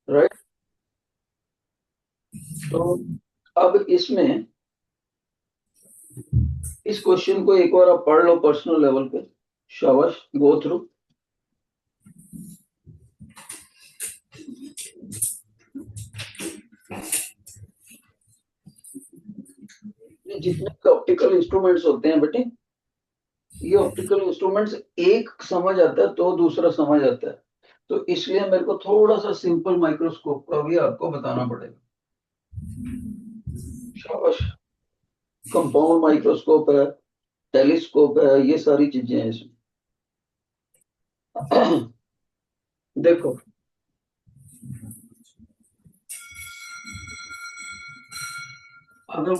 Right. तो अब इसमें इस क्वेश्चन को एक बार आप पढ़ लो पर्सनल लेवल पे। शाबाश, गो थ्रू। ये जितने भी ऑप्टिकल इंस्ट्रूमेंट्स होते हैं बेटे, ये ऑप्टिकल इंस्ट्रूमेंट्स एक समझ आता है तो दूसरा समझ आता है। तो इसलिए मेरे को थोड़ा सा सिंपल माइक्रोस्कोप का भी आपको बताना पड़ेगा। शाबाश। कंपाउंड माइक्रोस्कोप है, टेलीस्कोप है, ये सारी चीजें हैं इसमें। देखो, अगर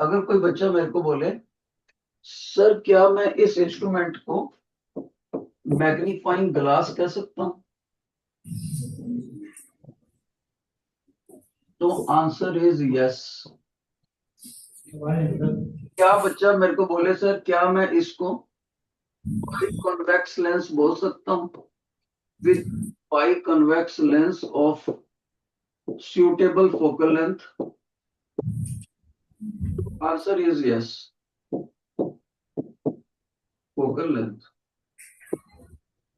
अगर कोई बच्चा मेरे को बोले सर क्या मैं इस इंस्ट्रूमेंट को मैग्नीफाइंग ग्लास कह सकता हूं, तो आंसर इज यस। क्या बच्चा मेरे को बोले सर क्या मैं इसको कॉन्वेक्स लेंस बोल सकता हूं with by convex lens of suitable focal length, answer is yes, focal length।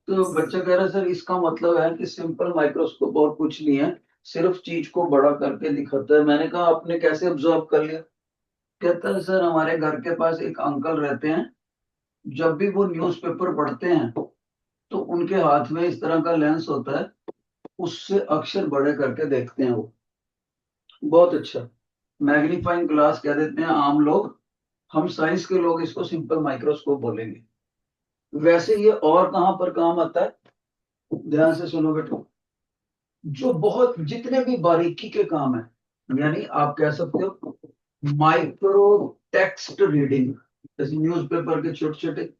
तो बच्चा कह रहा है सर इसका मतलब है कि सिंपल माइक्रोस्कोप और कुछ नहीं है, सिर्फ चीज को बड़ा करके दिखाता है। मैंने कहा आपने कैसे ऑब्जर्व कर लिया? कहता है सर हमारे घर के पास एक अंकल रहते हैं, जब भी वो न्यूज़पेपर पढ़ते हैं तो उनके हाथ में इस तरह का लेंस होता है, उससे अक्षर बड़े करके देखते हैं वो। बहुत अच्छा। मैग्नीफाइंग ग्लास कह देते हैं आम लोग, हम साइंस के लोग इसको सिंपल माइक्रोस्कोप बोलेंगे। वैसे ये और कहां पर काम आता है, ध्यान से सुनो बेटा। जो बहुत जितने भी बारीकी के काम है, यानी आप कह सकते हो माइक्रो टेक्स्ट रीडिंग, जैसे न्यूज़पेपर के छोटे छोटे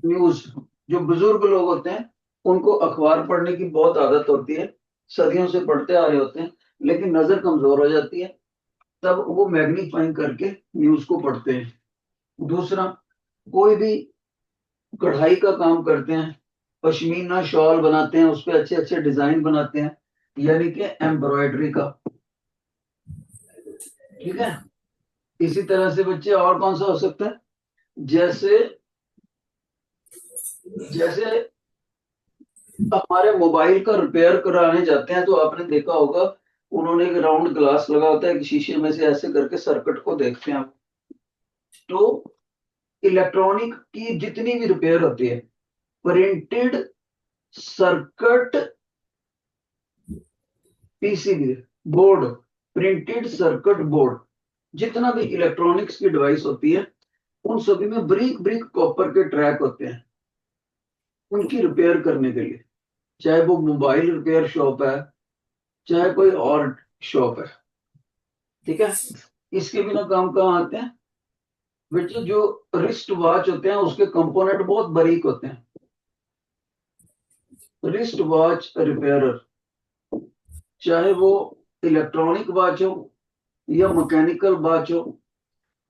न्यूज, जो बुजुर्ग लोग होते हैं उनको अखबार पढ़ने की बहुत आदत होती है, सदियों से पढ़ते आ रहे होते हैं, लेकिन नजर कमजोर हो जाती है, तब वो मैग्नीफाइंग करके न्यूज को पढ़ते हैं। दूसरा, कोई भी कढ़ाई का काम करते हैं, पश्मीना शॉल बनाते हैं, उस पर अच्छे अच्छे डिजाइन बनाते हैं, यानी कि एम्ब्रॉयडरी का। ठीक है। इसी तरह से बच्चे और कौन सा हो सकता है, जैसे जैसे हमारे मोबाइल का रिपेयर कराने जाते हैं तो आपने देखा होगा, उन्होंने एक राउंड ग्लास लगा होता है कि शीशे में से ऐसे करके सर्किट को देखते हैं आप। तो इलेक्ट्रॉनिक की जितनी भी रिपेयर होती है, printed circuit PCB board, printed circuit board, जितना भी इलेक्ट्रॉनिक्स की डिवाइस होती है, उन सभी में ब्रिक ब्रिक कॉपर के ट्रैक होते हैं उनकी रिपेयर करने के लिए। चाहे वो मोबाइल रिपेयर शॉप है, चाहे कोई और शॉप है। ठीक है। इसके बिना काम कहाँ आते हैं बेटे? जो रिस्ट वॉच होते हैं उसके कंपोनेंट बहुत बारीक होते हैं। रिस्ट वॉच रिपेयरर, चाहे वो इलेक्ट्रॉनिक वॉच हो या मैकेनिकल वॉच हो,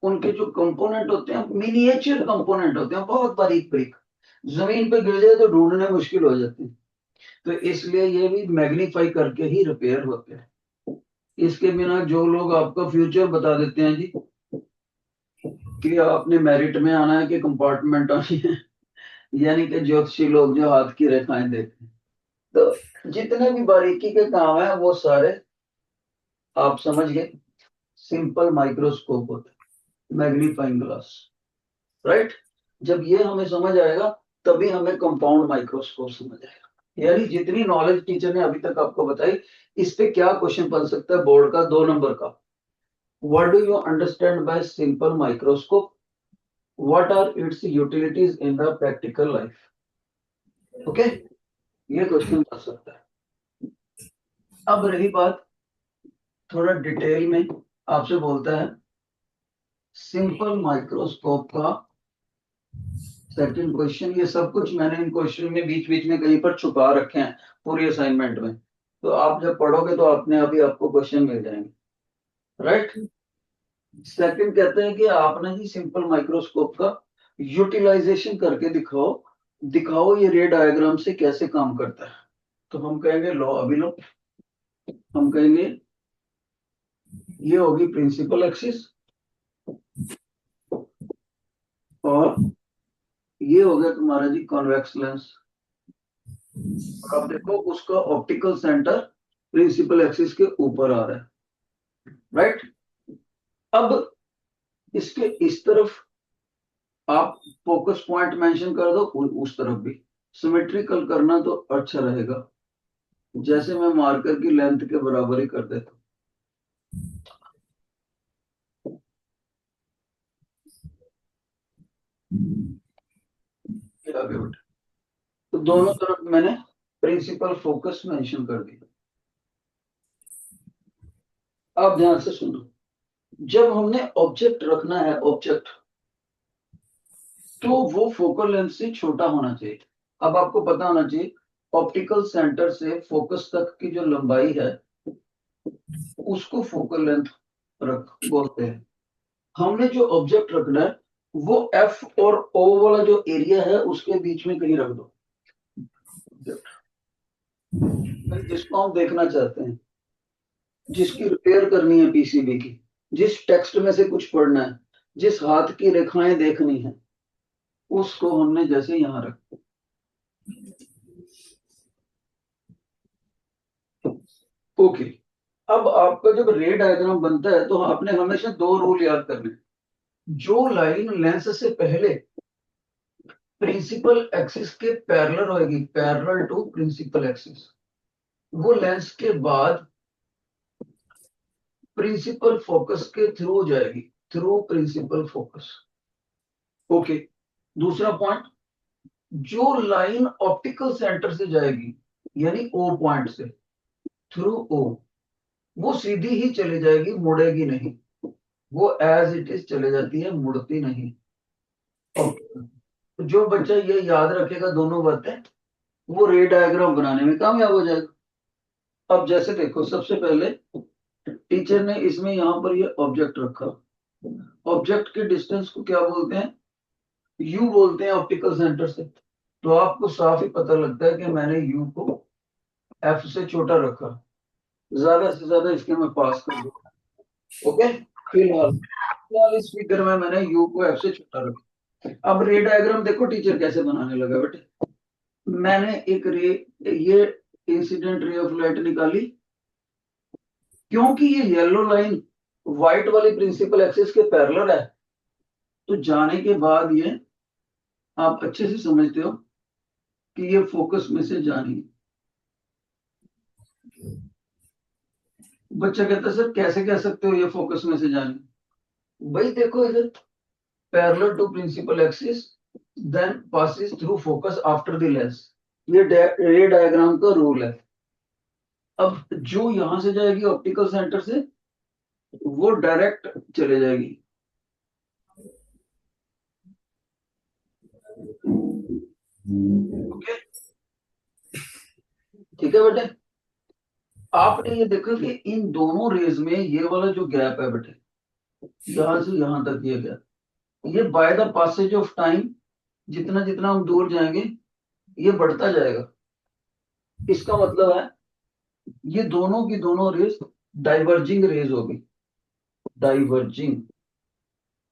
उनके जो कंपोनेंट होते हैं मिनिएचर कंपोनेंट होते हैं, बहुत बारीक बारीक, जमीन पे गिर जाए तो ढूंढने मुश्किल हो जाती है। तो इसलिए ये भी मैग्नीफाई करके ही रिपेयर होते हैं। इसके बिना जो लोग आपका फ्यूचर बता देते हैं जी कि आपने मेरिट में आना है कि कंपार्टमेंट आनी है, यानी कि ज्योतिषी लोग जो हाथ की रेखाएं देखते हैं, तो जितने भी बारीकी के काम है वो सारे आप समझ गए, सिंपल माइक्रोस्कोप होता है, मैग्नीफाइंग ग्लास। राइट। जब ये हमें समझ आएगा तभी हमें कंपाउंड माइक्रोस्कोप समझ आएगा। यानी जितनी नॉलेज टीचर ने अभी तक आपको बताई, इस पे क्या क्वेश्चन बन सकता है बोर्ड का 2 नंबर का? What do you understand by simple microscope, what are its utilities in the practical life? Okay, ये क्वेश्चन बन सकता है। अब रही बात, थोड़ा डिटेल में आपसे बोलता है सिंपल माइक्रोस्कोप का सेकंड क्वेश्चन। ये सब कुछ मैंने इन क्वेश्चन में बीच बीच में कहीं पर छुपा रखे हैं पूरी असाइनमेंट में, तो आप जब पढ़ोगे तो अपने आप ही आपको क्वेश्चन मिल जाएंगे। राइट। सेकंड कहते हैं कि आपने जी सिंपल माइक्रोस्कोप का यूटिलाइजेशन करके दिखाओ, दिखाओ ये रे डायग्राम से कैसे काम करता है। तो हम कहेंगे लो अभिनव, हम कहेंगे ये होगी प्रिंसिपल एक्सिस और ये हो गया तुम्हारा जी कॉन्वेक्स लेंस। और अब देखो उसका ऑप्टिकल सेंटर प्रिंसिपल एक्सिस के ऊपर आ रहा है, राइट। अब इसके इस तरफ आप फोकस पॉइंट मेंशन कर दो, उस तरफ भी सिमेट्रिकल करना तो अच्छा रहेगा। जैसे मैं मार्कर की लेंथ के बराबर ही कर देता हूं। ये आगे बढ़े तो दोनों तरफ मैंने प्रिंसिपल फोकस मेंशन कर दिया। आप ध्यान से सुनो, जब हमने ऑब्जेक्ट रखना है ऑब्जेक्ट, तो वो फोकल लेंथ से छोटा होना चाहिए। अब आपको पता होना चाहिए ऑप्टिकल सेंटर से फोकस तक की जो लंबाई है उसको फोकल लेंथ रख बोलते हैं। हमने जो ऑब्जेक्ट रखना है वो एफ और ओ वाला जो एरिया है उसके बीच में कहीं रख दो, जिसको हम देखना चाहते हैं, जिसकी रिपेयर करनी है पीसीबी की, जिस टेक्स्ट में से कुछ पढ़ना है, जिस हाथ की रेखाएं देखनी है, उसको हमने जैसे यहां रख। ओके। अब आपका जब रे डायग्राम बनता है तो आपने हमेशा दो रूल याद करने। जो लाइन लेंस से पहले प्रिंसिपल एक्सिस के पैरेलल होगी, पैरेलल टू प्रिंसिपल एक्सिस, वो लेंस के बाद प्रिंसिपल फोकस के थ्रू जाएगी, थ्रू प्रिंसिपल फोकस। ओके। दूसरा पॉइंट, जो लाइन ऑप्टिकल सेंटर से जाएगी यानी ओ पॉइंट से थ्रू ओ, वो सीधी ही चली जाएगी, मुड़ेगी नहीं, वो एज इट इज चले जाती है, मुड़ती नहीं। तो जो बच्चा ये याद रखेगा दोनों बातें, वो रे डायग्राम बनाने में कामयाब हो जाएगा। अब जैसे देखो, सबसे पहले टीचर ने इसमें यहां पर ये ऑब्जेक्ट रखा, ऑब्जेक्ट के डिस्टेंस को क्या बोलते हैं, यू बोलते हैं ऑप्टिकल सेंटर से। तो आपको साफ ही पता लगता है कि मैंने यू को एफ से छोटा रखा, ज्यादा से ज्यादा इसके मैं पास कर दूंगा। ओके। फिलहाल फिलहाल इस फिगर में मैंने यू को एफ से छोटा रखा। अब रे डायग्राम देखो टीचर कैसे बनाने लगा बेटे। मैंने एक रे, ये इंसिडेंट रे ऑफ लाइट निकाली, क्योंकि ये येलो लाइन व्हाइट वाली प्रिंसिपल एक्सिस के पैरेलल है, तो जाने के बाद ये आप अच्छे से समझते हो कि ये फोकस में से जानी है। बच्चा कहता है सर कैसे कह सकते हो ये फोकस में से जानी। भाई देखो इधर, parallel to principal axis then passes through focus after the lens, ये रे डायग्राम का रूल है। अब जो यहां से जाएगी ऑप्टिकल सेंटर से, वो डायरेक्ट चले जाएगी। ओके, ठीक है बेटे। आपने ये देखा कि इन दोनों रेज में ये वाला जो गैप है बेटे, यहां से यहां तक ये गैप, ये by the passage of time जितना जितना हम दूर जाएंगे ये बढ़ता जाएगा। इसका मतलब है ये दोनों की दोनों रेज डाइवर्जिंग रेज होगी, डाइवर्जिंग,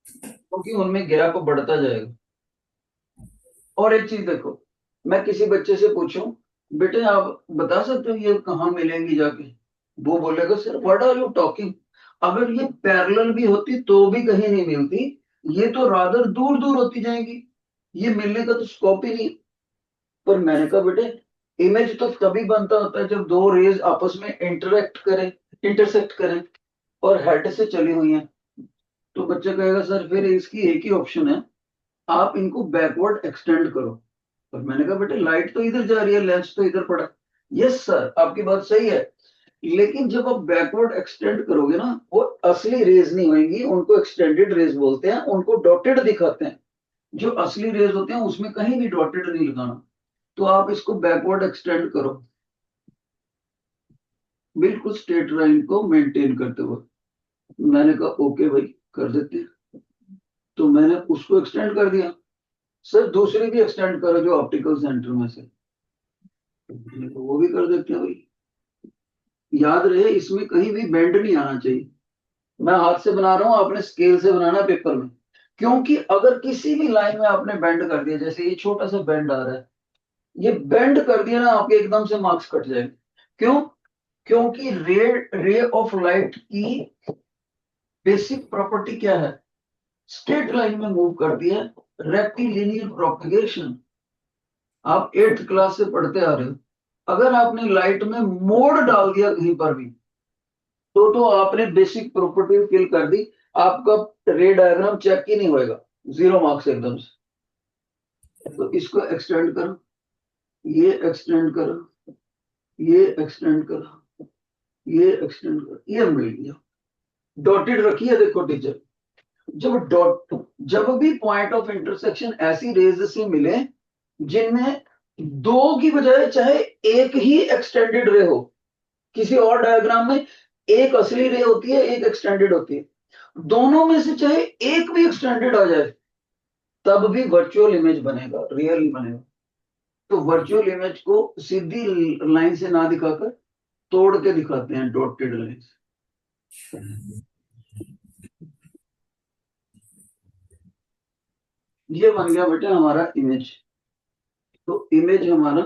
क्योंकि उनमें गैप बढ़ता जाएगा। और एक चीज देखो, मैं किसी बच्चे से पूछूं बेटे आप बता सकते हो ये कहाँ मिलेंगी जाके, वो बोलेगा sir what are you talking, अगर ये पैरेलल भी होती तो भी कहीं नहीं मिलती, ये तो रादर दूर दूर होती जाएंगी, ये मिलने का तो स्कोप ही नहीं। पर मैंने कहा बेटे इमेज तो तभी बनता होता है जब दो रेज आपस में इंटरेक्ट करें, इंटरसेक्ट करें, और हेड से चली हुई हैं। तो बच्चा कहेगा सर फिर इसकी एक ही ऑप्शन है, आप इनको बैकवर्ड एक्सटेंड करो। और मैंने कहा बेटे लाइट तो इधर जा रही है, लेंस तो इधर पड़ा। यस सर आपकी बात सही है, लेकिन जब आप बैकवर्ड एक्सटेंड करोगे ना, वो असली रेज नहीं होंगी, उनको एक्सटेंडेड रेज बोलते हैं, उनको डॉटेड दिखाते हैं। जो असली रेज होते हैं उसमें कहीं भी डॉटेड नहीं लगाना। तो आप इसको बैकवर्ड एक्सटेंड करो, बिल्कुल स्ट्रेट लाइन को मेंटेन करते हुए। मैंने कहा ओके भाई कर देते हैं, तो मैंने उसको एक्सटेंड कर दिया। सर दूसरी भी एक्सटेंड करो जो ऑप्टिकल सेंटर में से, तो वो भी कर देते हैं भाई। याद रहे इसमें कहीं भी बेंड नहीं आना चाहिए। मैं हाथ से बना रहा हूं, आपने स्केल से बनाना पेपर में, क्योंकि अगर किसी भी लाइन में आपने बेंड कर दिया, जैसे ये छोटा सा बेंड आ रहा है, ये बेंड कर दिया ना, आपके एकदम से मार्क्स कट जाएंगे। क्यों? क्योंकि रे ऑफ लाइट की बेसिक प्रॉपर्टी क्या है? स्ट्रेट लाइन में मूव करती है, रेक्टिलिनियर प्रोपगेशन। आप 8th क्लास से पढ़ते आ रहे हो, अगर आपने लाइट में मोड़ डाल दिया कहीं पर भी, तो आपने बेसिक प्रॉपर्टी फिल कर दी, आपका रे डायग्राम चेक ही नहीं होएगा, 0 मार्क्स एकदम से। तो इसको एक्सटेंड करो, ये एक्सटेंड करो, ये एक्सटेंड करो, ये एक्सटेंड करो, ये मिल गया। डॉटेड रखिए, देखो टीचर, जब भी पॉइंट ऑफ इंटरसेक्शन ऐसी रेज से मिले जिनमें दो की बजाय चाहे एक ही एक्सटेंडेड रे हो, किसी और डायग्राम में एक असली रे होती है, एक एक्सटेंडेड होती है, दोनों में से चाहे एक भी एक्सटेंडेड आ जाए, तब भी वर्चुअल इमेज बनेगा, रियल ही बनेगा। तो वर्चुअल इमेज को सीधी लाइन से ना दिखाकर तोड़ के दिखाते हैं, डॉटेड लाइन। ये बन गया बेटा हमारा इमेज। तो इमेज हमारा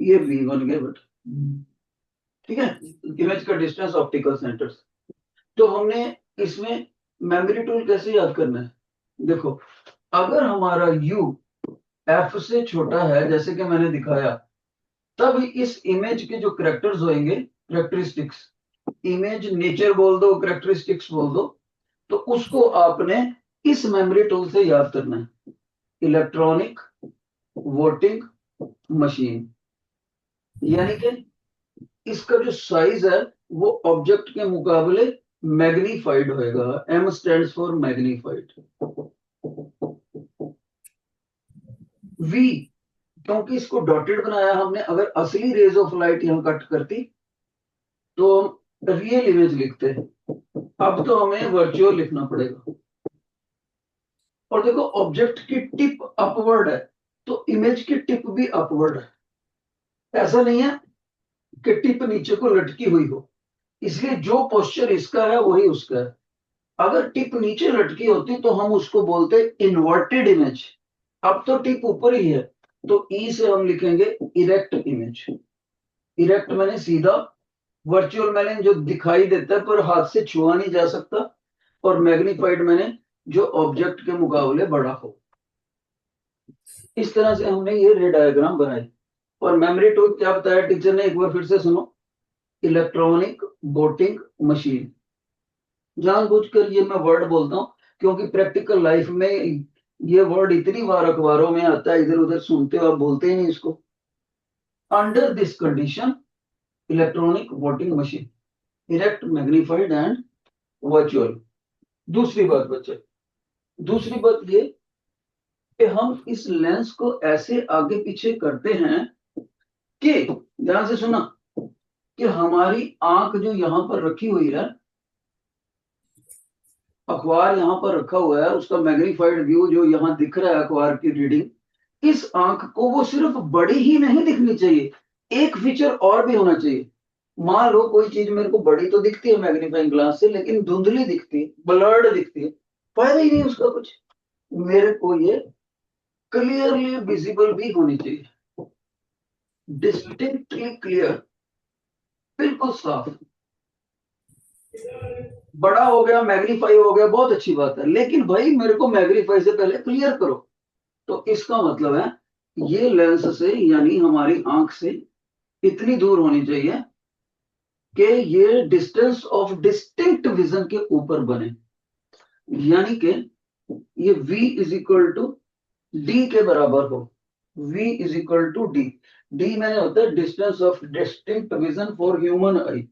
ये V बन गया बेटा, ठीक है। इमेज का डिस्टेंस ऑप्टिकल सेंटर्स। तो हमने इसमें मेमोरी टूल कैसे याद करना है? देखो, अगर हमारा U F से छोटा है, जैसे कि मैंने दिखाया, तब इस इमेज के जो करेक्टर्स होंगे, करेक्टरिस्टिक्स, इमेज नेचर बोल दो, करेक्टरिस्टिक्स बोल दो, तो उसको आपने इस मेमोरी टूल से याद करना है। इलेक्ट्रॉनिक वोटिंग मशीन, यानी कि इसका जो साइज है वो ऑब्जेक्ट के मुकाबले मैग्नीफाइड होएगा। M stands for magnified. V, क्योंकि इसको डॉटेड बनाया हमने, अगर असली रेज ऑफ लाइट यहां कट करती तो रियल इमेज लिखते हैं, अब तो हमें वर्चुअल लिखना पड़ेगा। और देखो, ऑब्जेक्ट की टिप अपवर्ड है, तो इमेज की टिप भी अपवर्ड है। ऐसा नहीं है कि टिप नीचे को लटकी हुई हो, इसलिए जो पोस्चर इसका है वही उसका है। अगर टिप नीचे लटकी होती तो हम उसको बोलते इन्वर्टेड इमेज। अब तो टिप ऊपर ही है, तो ई से हम लिखेंगे इरेक्ट इमेज। इरेक्ट मैंने सीधा, वर्चुअल मैंने जो दिखाई देता है पर हाथ से छुआ नहीं जा सकता, और मैग्नीफाइड मैंने जो ऑब्जेक्ट के मुकाबले बड़ा हो। इस तरह से हमने ये रे डायग्राम बनाए। और मेमोरी टूल क्या बताया टीचर ने, एक बार फिर से सुनो। इलेक्ट्रॉनिक वोटिंग मशीन, जानबूझकर ये मैं वर्ड बोलता हूँ क्योंकि प्रैक्टिकल लाइफ में ये वर्ड इतनी बार अखबारों में आता है, इधर उधर सुनते हो आप, बोलते ही नहीं इसको। Under this condition electronic voting machine, erect, magnified and virtual. दूसरी बात बच्चे, दूसरी बात ये कि हम इस लेंस को ऐसे आगे पीछे करते हैं कि, ध्यान से सुना, कि हमारी आंख जो यहां पर रखी हुई है, अखबार यहां पर रखा हुआ है, उसका मैग्नीफाइड व्यू जो यहां दिख रहा है अखबार की रीडिंग, इस आंख को वो सिर्फ बड़ी ही नहीं दिखनी चाहिए, एक फीचर और भी होना चाहिए। मान लो कोई चीज मेरे को बड़ी तो दिखती है मैग्नीफाइंग ग्लास से, लेकिन धुंधली दिखती है, ब्लर्ड दिखती है, फायदा ही नहीं उसका कुछ। मेरे को ये क्लियरली विजिबल भी होनी चाहिए, डिस्टिंक्टली क्लियर, बिल्कुल साफ। बड़ा हो गया, मैग्नीफाई हो गया, बहुत अच्छी बात है, लेकिन भाई मेरे को मैग्नीफाई से पहले क्लियर करो। तो इसका मतलब है ये लेंस से, यानी हमारी आंख से इतनी दूर होनी चाहिए कि ये डिस्टेंस ऑफ डिस्टिंक्ट विजन के ऊपर बने, यानी कि ये V is equal to D के बराबर हो। V is equal to D, D मैंने होता है distance of distinct vision for human eye.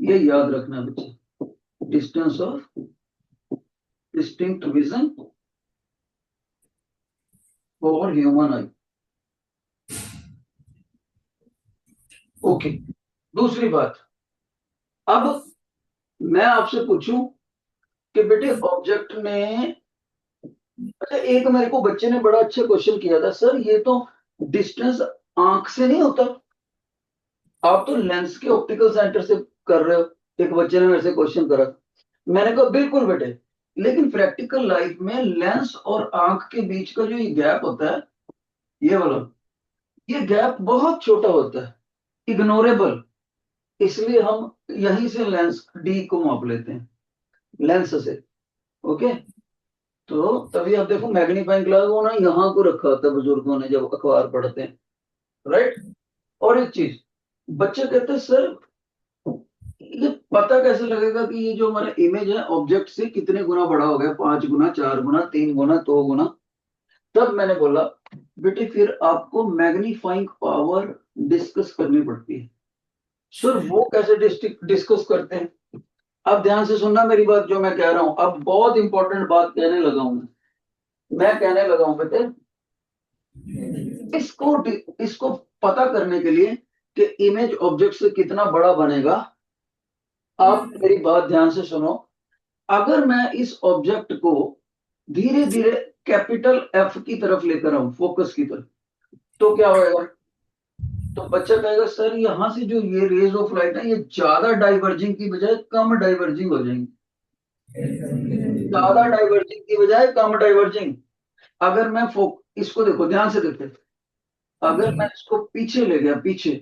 ये याद रखना बच्चे, distance of distinct vision for human eye. Okay, दूसरी बात, अब मैं आपसे पूछूं कि बेटे ऑब्जेक्ट ने, अच्छा एक मेरे को बच्चे ने बड़ा अच्छा क्वेश्चन किया था, सर ये तो डिस्टेंस आंख से नहीं होता, आप तो लेंस के ऑप्टिकल सेंटर से कर रहे हो। एक बच्चे ने मेरे से क्वेश्चन करा। मैंने कहा बिल्कुल बेटे, लेकिन प्रैक्टिकल लाइफ में लेंस और आंख के बीच का जो ये गैप होता है, ये वाला, ये गैप बहुत छोटा होता है, इग्नोरेबल। इसलिए हम यहीं से लेंस डी को माप लेते हैं, लेंस से। ओके, तो तभी आप देखो मैग्नीफाइंग ग्लास वो ना यहाँ को रखा होता है बुजुर्गों ने जब अखबार पढ़ते हैं, राइट। और एक चीज, बच्चे कहते हैं सर ये पता कैसे लगेगा कि ये जो हमारा इमेज है ऑब्जेक्ट से कितने गुना बड़ा हो गया, 5 गुना, 4 गुना, 3 गुना, 2 गुना। तब मैंने बोला बेटे फिर आपको मैग्नीफाइंग पावर डिस्कस करनी पड़ती है। सर वो कैसे डिस्कस करते हैं? अब ध्यान से सुनना मेरी बात जो मैं कह रहा हूं, अब बहुत इंपॉर्टेंट बात कहने लगा हूं मैं कहने लगा हूं बेटे, इसको इसको पता करने के लिए कि इमेज ऑब्जेक्ट से कितना बड़ा बनेगा, आप मेरी बात ध्यान से सुनो। अगर मैं इस ऑब्जेक्ट को धीरे धीरे कैपिटल एफ की तरफ लेकर आऊं, फोकस की तरफ, तो क्या होएगा? तो बच्चा कहेगा सर यहां से जो ये रेज ऑफ लाइट है ये ज्यादा डाइवर्जिंग की बजाय कम डाइवर्जिंग हो जाएंगी, ज्यादा डाइवर्जिंग की बजाय कम डाइवर्जिंग। अगर मैं इसको देखो ध्यान से देखते, अगर मैं इसको पीछे ले गया पीछे,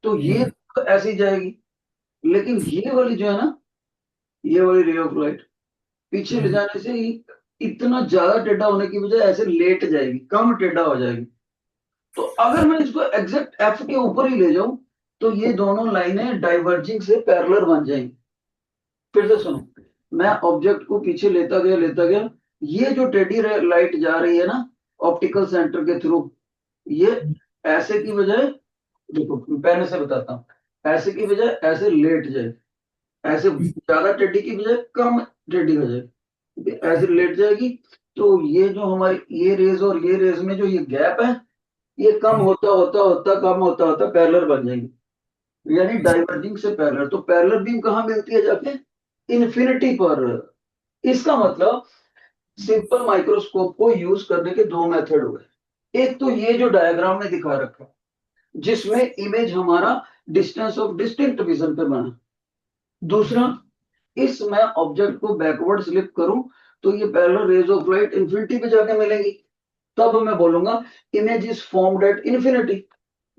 तो ये तो ऐसी जाएगी, लेकिन ये वाली जो है ना, ये वाली रे ऑफ लाइट पीछे ले जाने से इतना ज्यादा टेढ़ा होने की बजाय ऐसे लेट जाएगी, कम टेढ़ा हो जाएगी। तो अगर मैं इसको एग्जैक्ट एफ के ऊपर ही ले जाऊं, तो ये दोनों लाइनें डाइवर्जिंग से पैरेलल बन जाएंगी। फिर से सुनो, मैं ऑब्जेक्ट को पीछे लेता गया, ये जो टेढ़ी लाइट जा रही है ना ऑप्टिकल सेंटर के थ्रू, ये ऐसे की बजाय, देखो पहले से बताता हूँ, ऐसे की बजाय ऐसे लेट जाए, ऐसे ज्यादा टेढ़ी की बजाय कम टेढ़ी हो जाए, ऐसे लेट जाएगी। तो ये जो हमारी ये रेज और ये रेज में जो ये गैप है, ये कम होता होता होता कम होता होता पैरेलल बन जाएंगे, यानी डाइवर्जिंग से पैरेलल। तो पैरेलल बीम कहाँ मिलती है जाके? इन्फिनिटी पर। इसका मतलब सिंपल माइक्रोस्कोप को यूज करने के दो मेथड हुए। एक तो ये जो डायग्राम में दिखा रखा है, जिसमें इमेज हमारा डिस्टेंस ऑफ डिस्टिंक्ट विजन पे बना। दूसरा, इस मैं ऑब्जेक्ट को बैकवर्ड स्लिप करूं तो ये parallel raise of light infinity पे जाके मिलेंगी, तब मैं बोलूंगा image is formed at infinity.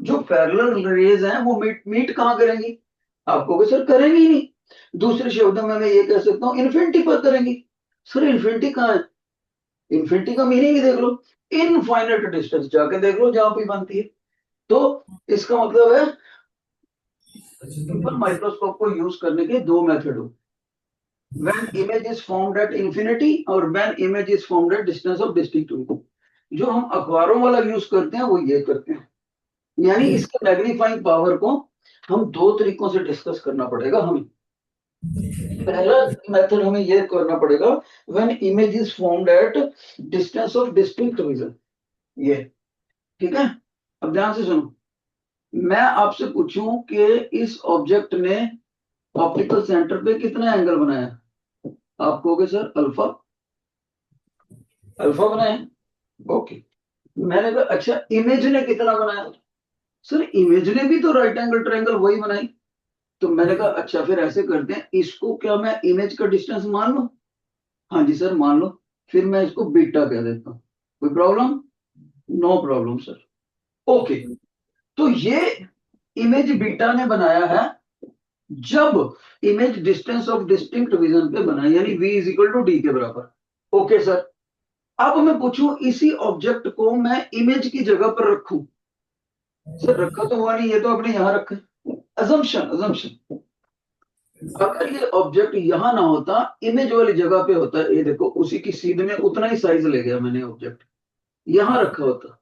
जो पैरेलल रेज हैं वो मीट मीट कहां करेंगी? आपको सर करेंगी ही नहीं। दूसरे शब्दों में मैं ये कह सकता हूँ इन्फिनिटी पर करेंगी। सर इन्फिनिटी कहाँ है? इन्फिनिटी का मीनिंग ही देख लो, इनफाइनाइट डिस्टेंस जाके देख लो जहां भी बनती है। तो इसका मतलब है सिंपल माइक्रोस्कोप को यूज करने के दो मेथड हो, when image is formed at infinity और when image is formed at distance of distinct two। जो हम अखबारों वाला यूज करते हैं वो ये करते हैं, यानी इसके मैग्नीफाइंग पावर को हम दो तरीकों से डिस्कस करना पड़ेगा हमें। पहला मेथड हमें ये करना पड़ेगा when image is formed at distance of distinct vision, ये ठीक है। अब ध्यान से सुनो, मैं आपसे पूछूं कि इस ऑब्जेक्ट ने ऑप्टिकल सेंटर पे कितना एंगल बनाया, आप कहोगे सर अल्फा, अल्फा बनाया। ओके, मैंने कहा अच्छा इमेज ने कितना बनाया? सर इमेज ने भी तो राइट एंगल ट्रायंगल वही बनाई। तो मैंने कहा अच्छा फिर ऐसे करते हैं, इसको क्या मैं इमेज का डिस्टेंस मान लूं? हाँ जी सर मान लो। फिर मैं इसको बीटा कह देता हूँ, कोई problem? No problem sir. Okay, तो ये इमेज बीटा ने बनाया है जब image distance of distinct vision पे बना, यानी v is equal to D के बराबर। ओके सर, अब मैं पूछूं इसी ऑब्जेक्ट को मैं इमेज की जगह पर रखूं, सर रखा तो हुआ नहीं, ये तो आपने यहां रखा है। अजम्पशन अजम्पशन, अगर ये ऑब्जेक्ट यहां ना होता, इमेज वाली जगह पे होता, ये देखो उसी की सीध में उतना ही साइज ले गया मैंने, ऑब्जेक्ट यहां रखा होता,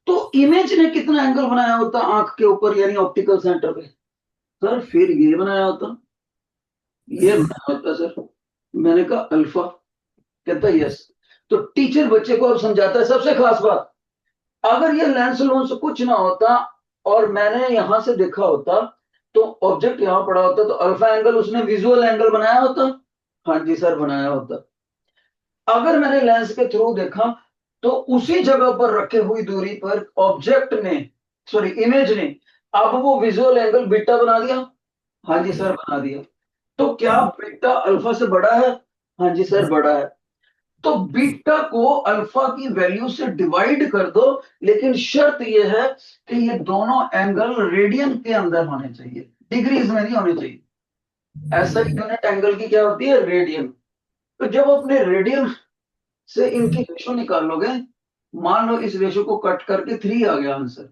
तो इमेज ने कितना एंगल बनाया होता आंख के ऊपर यानी ऑप्टिकल सेंटर पे? सर फिर ये बनाया होता, ये बनाया होता सर। मैंने कहा अल्फा, कहता यस। तो टीचर बच्चे को अब समझाता है, सबसे खास बात, अगर ये लेंस लूंस कुछ ना होता और मैंने यहां से देखा होता तो ऑब्जेक्ट यहाँ पड़ा होता तो अल्फा एंगल उसने विजुअल एंगल बनाया होता। हाँ जी सर, बनाया होता। अगर मैंने लेंस के थ्रू देखा तो उसी जगह पर रखे हुई दूरी पर ऑब्जेक्ट ने, सॉरी इमेज ने, अब वो विजुअल एंगल बीटा बना दिया। हाँ जी सर, बना दिया। तो क्या बीटा अल्फा से बड़ा है? हाँ जी सर, बड़ा है। तो बीटा को अल्फा की वैल्यू से डिवाइड कर दो, लेकिन शर्त यह है कि ये दोनों एंगल रेडियन के अंदर होने चाहिए, डिग्रीज में नहीं होने चाहिए। ऐसा यूनिट एंगल की क्या होती है? रेडियन। तो जब अपने रेडियन से इनकी रेशो निकालोगे, मान लो इस रेशो को कट करके 3 आ गया आंसर,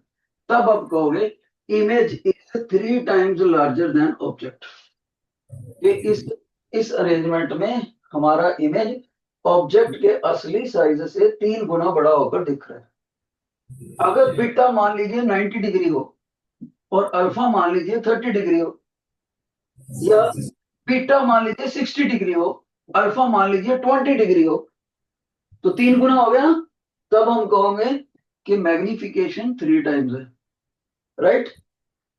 तब आप कहोगे image is 3 times larger than object. कि इस अरेंजमेंट में हमारा इमेज ऑब्जेक्ट के असली साइज से 3 गुना बड़ा होकर दिख रहा है। अगर बीटा मान लीजिए 90 डिग्री हो और अल्फा मान लीजिए 30 डिग्री हो, या बीटा मान लीजिए 60 डिग्री हो, अल्फा मान लीजिए 20 डिग्री हो, तो 3 गुना हो गया। तब हम कहोगे कि मैग्निफिकेशन 3 टाइम्स है। राइट?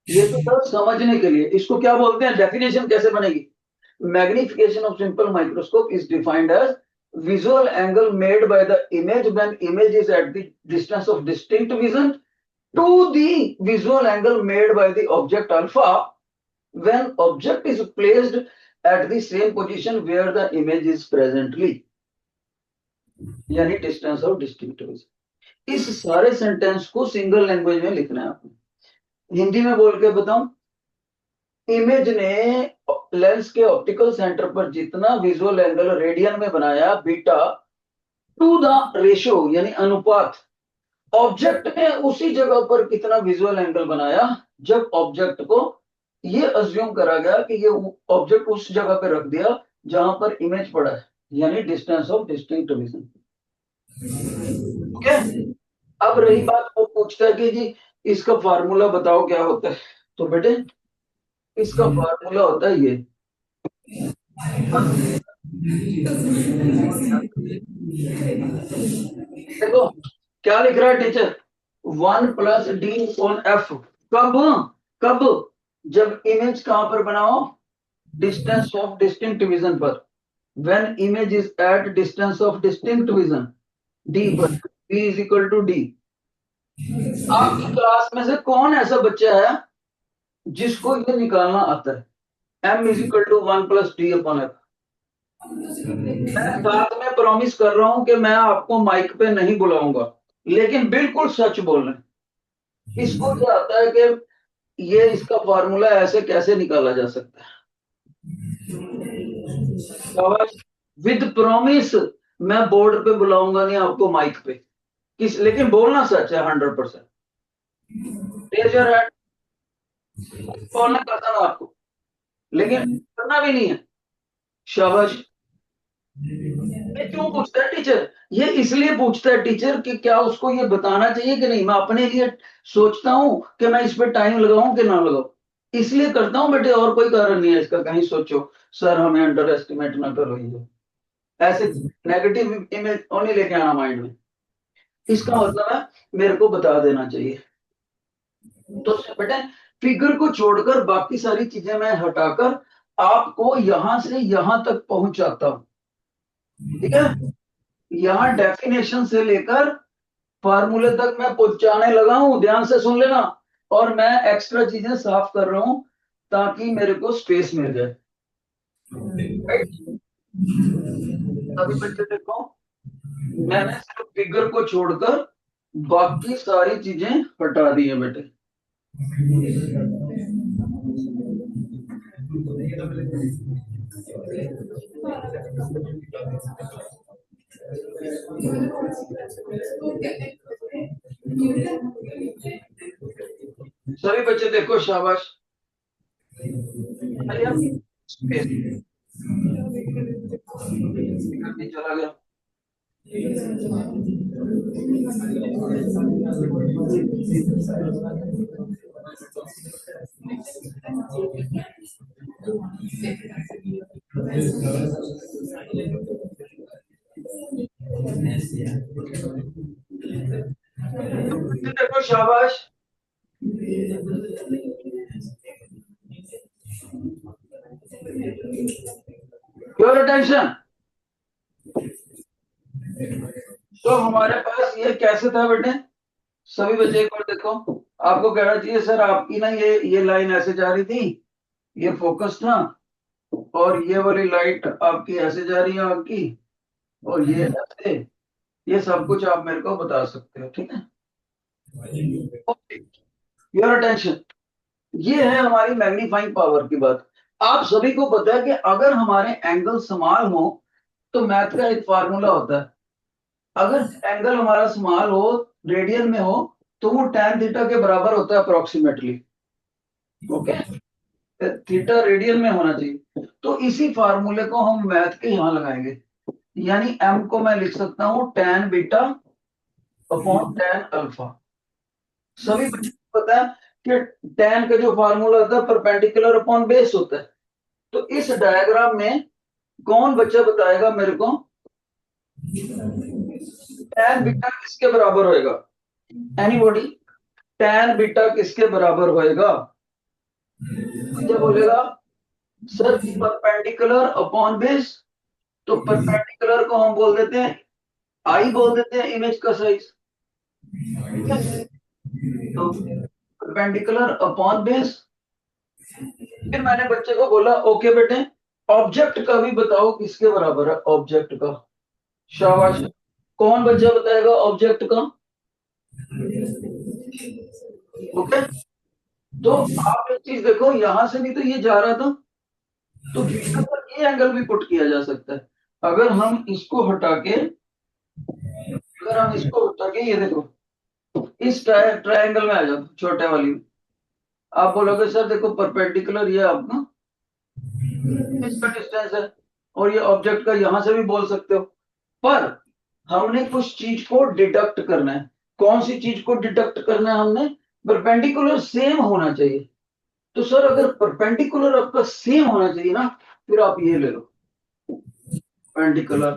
ये तो सर समझने के लिए। इसको क्या बोलते हैं? डेफिनेशन कैसे बनेगी? Magnification of simple microscope is defined as visual angle made by the image when image is at the distance of distinct vision to the visual angle made by the object alpha when object is placed at the same position where the image is presently, यानी distance of distinct vision। इस सारे sentence को single language में लिखना है आपने। हिंदी में बोल के बताऊं, इमेज ने लेंस के ऑप्टिकल सेंटर पर जितना विजुअल एंगल रेडियन में बनाया बीटा टू द रेशियो यानी अनुपात, ऑब्जेक्ट ने उसी जगह पर कितना विजुअल एंगल बनाया जब ऑब्जेक्ट को ये अज्यूम करा गया कि ये ऑब्जेक्ट उस जगह पे रख दिया जहां पर इमेज पड़ा है, यानी distance of distinct vision. Okay. अब रही बात, वो पूछता है कि जी इसका फार्मूला बताओ क्या होता है। तो बेटे इसका फार्मूला होता है ये, देखो क्या लिख रहा है टीचर, 1+d/f। कब? कब? जब इमेज कहां पर बनाओ? डिस्टेंस ऑफ डिस्टिंक्ट विजन पर। When image is at distance of distinct vision D पर, b is equal to D. आपकी क्लास में से कौन ऐसा बच्चा है जिसको ये निकालना आता है? m is equal to 1+d/f। मैं साथ में प्रॉमिस कर रहा हूं कि मैं आपको माइक पे नहीं बुलाऊंगा, लेकिन बिल्कुल सच बोलना है। इसको क्या आता है कि ये इसका फॉर्मूला ऐसे कैसे निकाला जा सकता है। विद प्रॉमिस मैं बोर्ड पे बुलाऊंगा नहीं आपको, माइक पे। किस, लेकिन बोलना सच है 100%। Raise your hand. बोलना कसम है आपको, लेकिन करना भी नहीं है। शाबाश। ये क्यों पूछता है टीचर? ये इसलिए पूछता है टीचर कि क्या उसको ये बताना चाहिए कि नहीं। मैं अपने लिए सोचता हूं कि मैं इस पे टाइम लगाऊं कि ना लगाऊं, इसलिए करता हूं बेटे, और कोई कारण नहीं है इसका। कहीं सोचो सर हमें अंडर एस्टिमेट ना कर रही है, ऐसे नेगेटिव इमेज नहीं लेके आना माइंड में। इसका मतलब है मेरे को बता देना चाहिए। तो बेटे फिगर को छोड़कर बाकी सारी चीजें मैं हटाकर आपको यहां से यहां तक पहुंचाता हूं। ठीक है? यहाँ डेफिनेशन से लेकर फार्मूले तक मैं पहुंचाने लगा हूं, ध्यान से सुन लेना। और मैं एक्स्ट्रा चीजें साफ कर रहा हूं ताकि मेरे को स्पेस मिल जाए। अभी बच्चे देखो, मैंने सिर्फ फिगर को छोड़कर बाकी सारी चीजें हटा दी है बेटे। सभी बच्चे देखो, शाबाश। चला गया। देखो शाबाश। Your attention. तो हमारे पास ये कैसे था बेटे, सभी बच्चे एक बार देखो, आपको कहना चाहिए सर आपकी ना ये लाइन ऐसे जा रही थी, ये फोकस था, और ये वाली लाइट आपकी ऐसे जा रही है आपकी, और ये ऐसे, ये सब कुछ आप मेरे को बता सकते हो, ठीक है। योर अटेंशन, ये है हमारी मैग्नीफाइंग पावर की बात। आप सभी को पता है कि अगर हमारे एंगल समान हो तो मैथ का एक फार्मूला होता है, अगर एंगल हमारा स्मॉल हो, रेडियन में हो, तो वो tan थीटा के बराबर होता है अप्रोक्सीमेटली। ओके, थीटा रेडियन में होना चाहिए। तो इसी फार्मूले को हम मैथ के यहां लगाएंगे, यानी m को मैं लिख सकता हूं tan beta upon tan alpha. सभी बच्चों को पता है कि tan का जो फार्मूला होता है परपेंडिकुलर अपॉन बेस होता है। तो इस डायग्राम में कौन बच्चा बताएगा मेरे को tan बीटा किसके बराबर होएगा? एनीबॉडी? tan बीटा किसके बराबर होएगा? क्या बोलेगा सर परपेंडिकुलर अपॉन बेस। तो परपेंडिकुलर को हम बोल देते हैं आई, बोल देते हैं इमेज का साइज। तो परपेंडिकुलर अपॉन बेस। फिर मैंने बच्चे को बोला ओके बेटे, ऑब्जेक्ट का भी बताओ किसके बराबर है ऑब्जेक्ट का। शाबाश, कौन बच्चा बताएगा ऑब्जेक्ट का? ओके, तो आप एक चीज देखो, यहां से भी तो ये जा रहा था, तो थीटा पर ये एंगल भी पुट किया जा सकता है। अगर हम इसको हटा के, अगर हम इसको हटा के, ये देखो इस ट्रायंगल में आ जाओ, छोटे वाली में। आप बोलोगे सर देखो परपेंडिकुलर ये आपका इसका डिस्टेंस है, और ये ऑब्जेक्ट का, यहां से भी बोल सकते हो, पर हमने कुछ चीज को डिडक्ट करना है। कौन सी चीज को डिडक्ट करना है हमने? परपेंडिकुलर सेम होना चाहिए। तो सर अगर परपेंडिकुलर आपका सेम होना चाहिए ना, फिर आप ये ले लो perpendicular.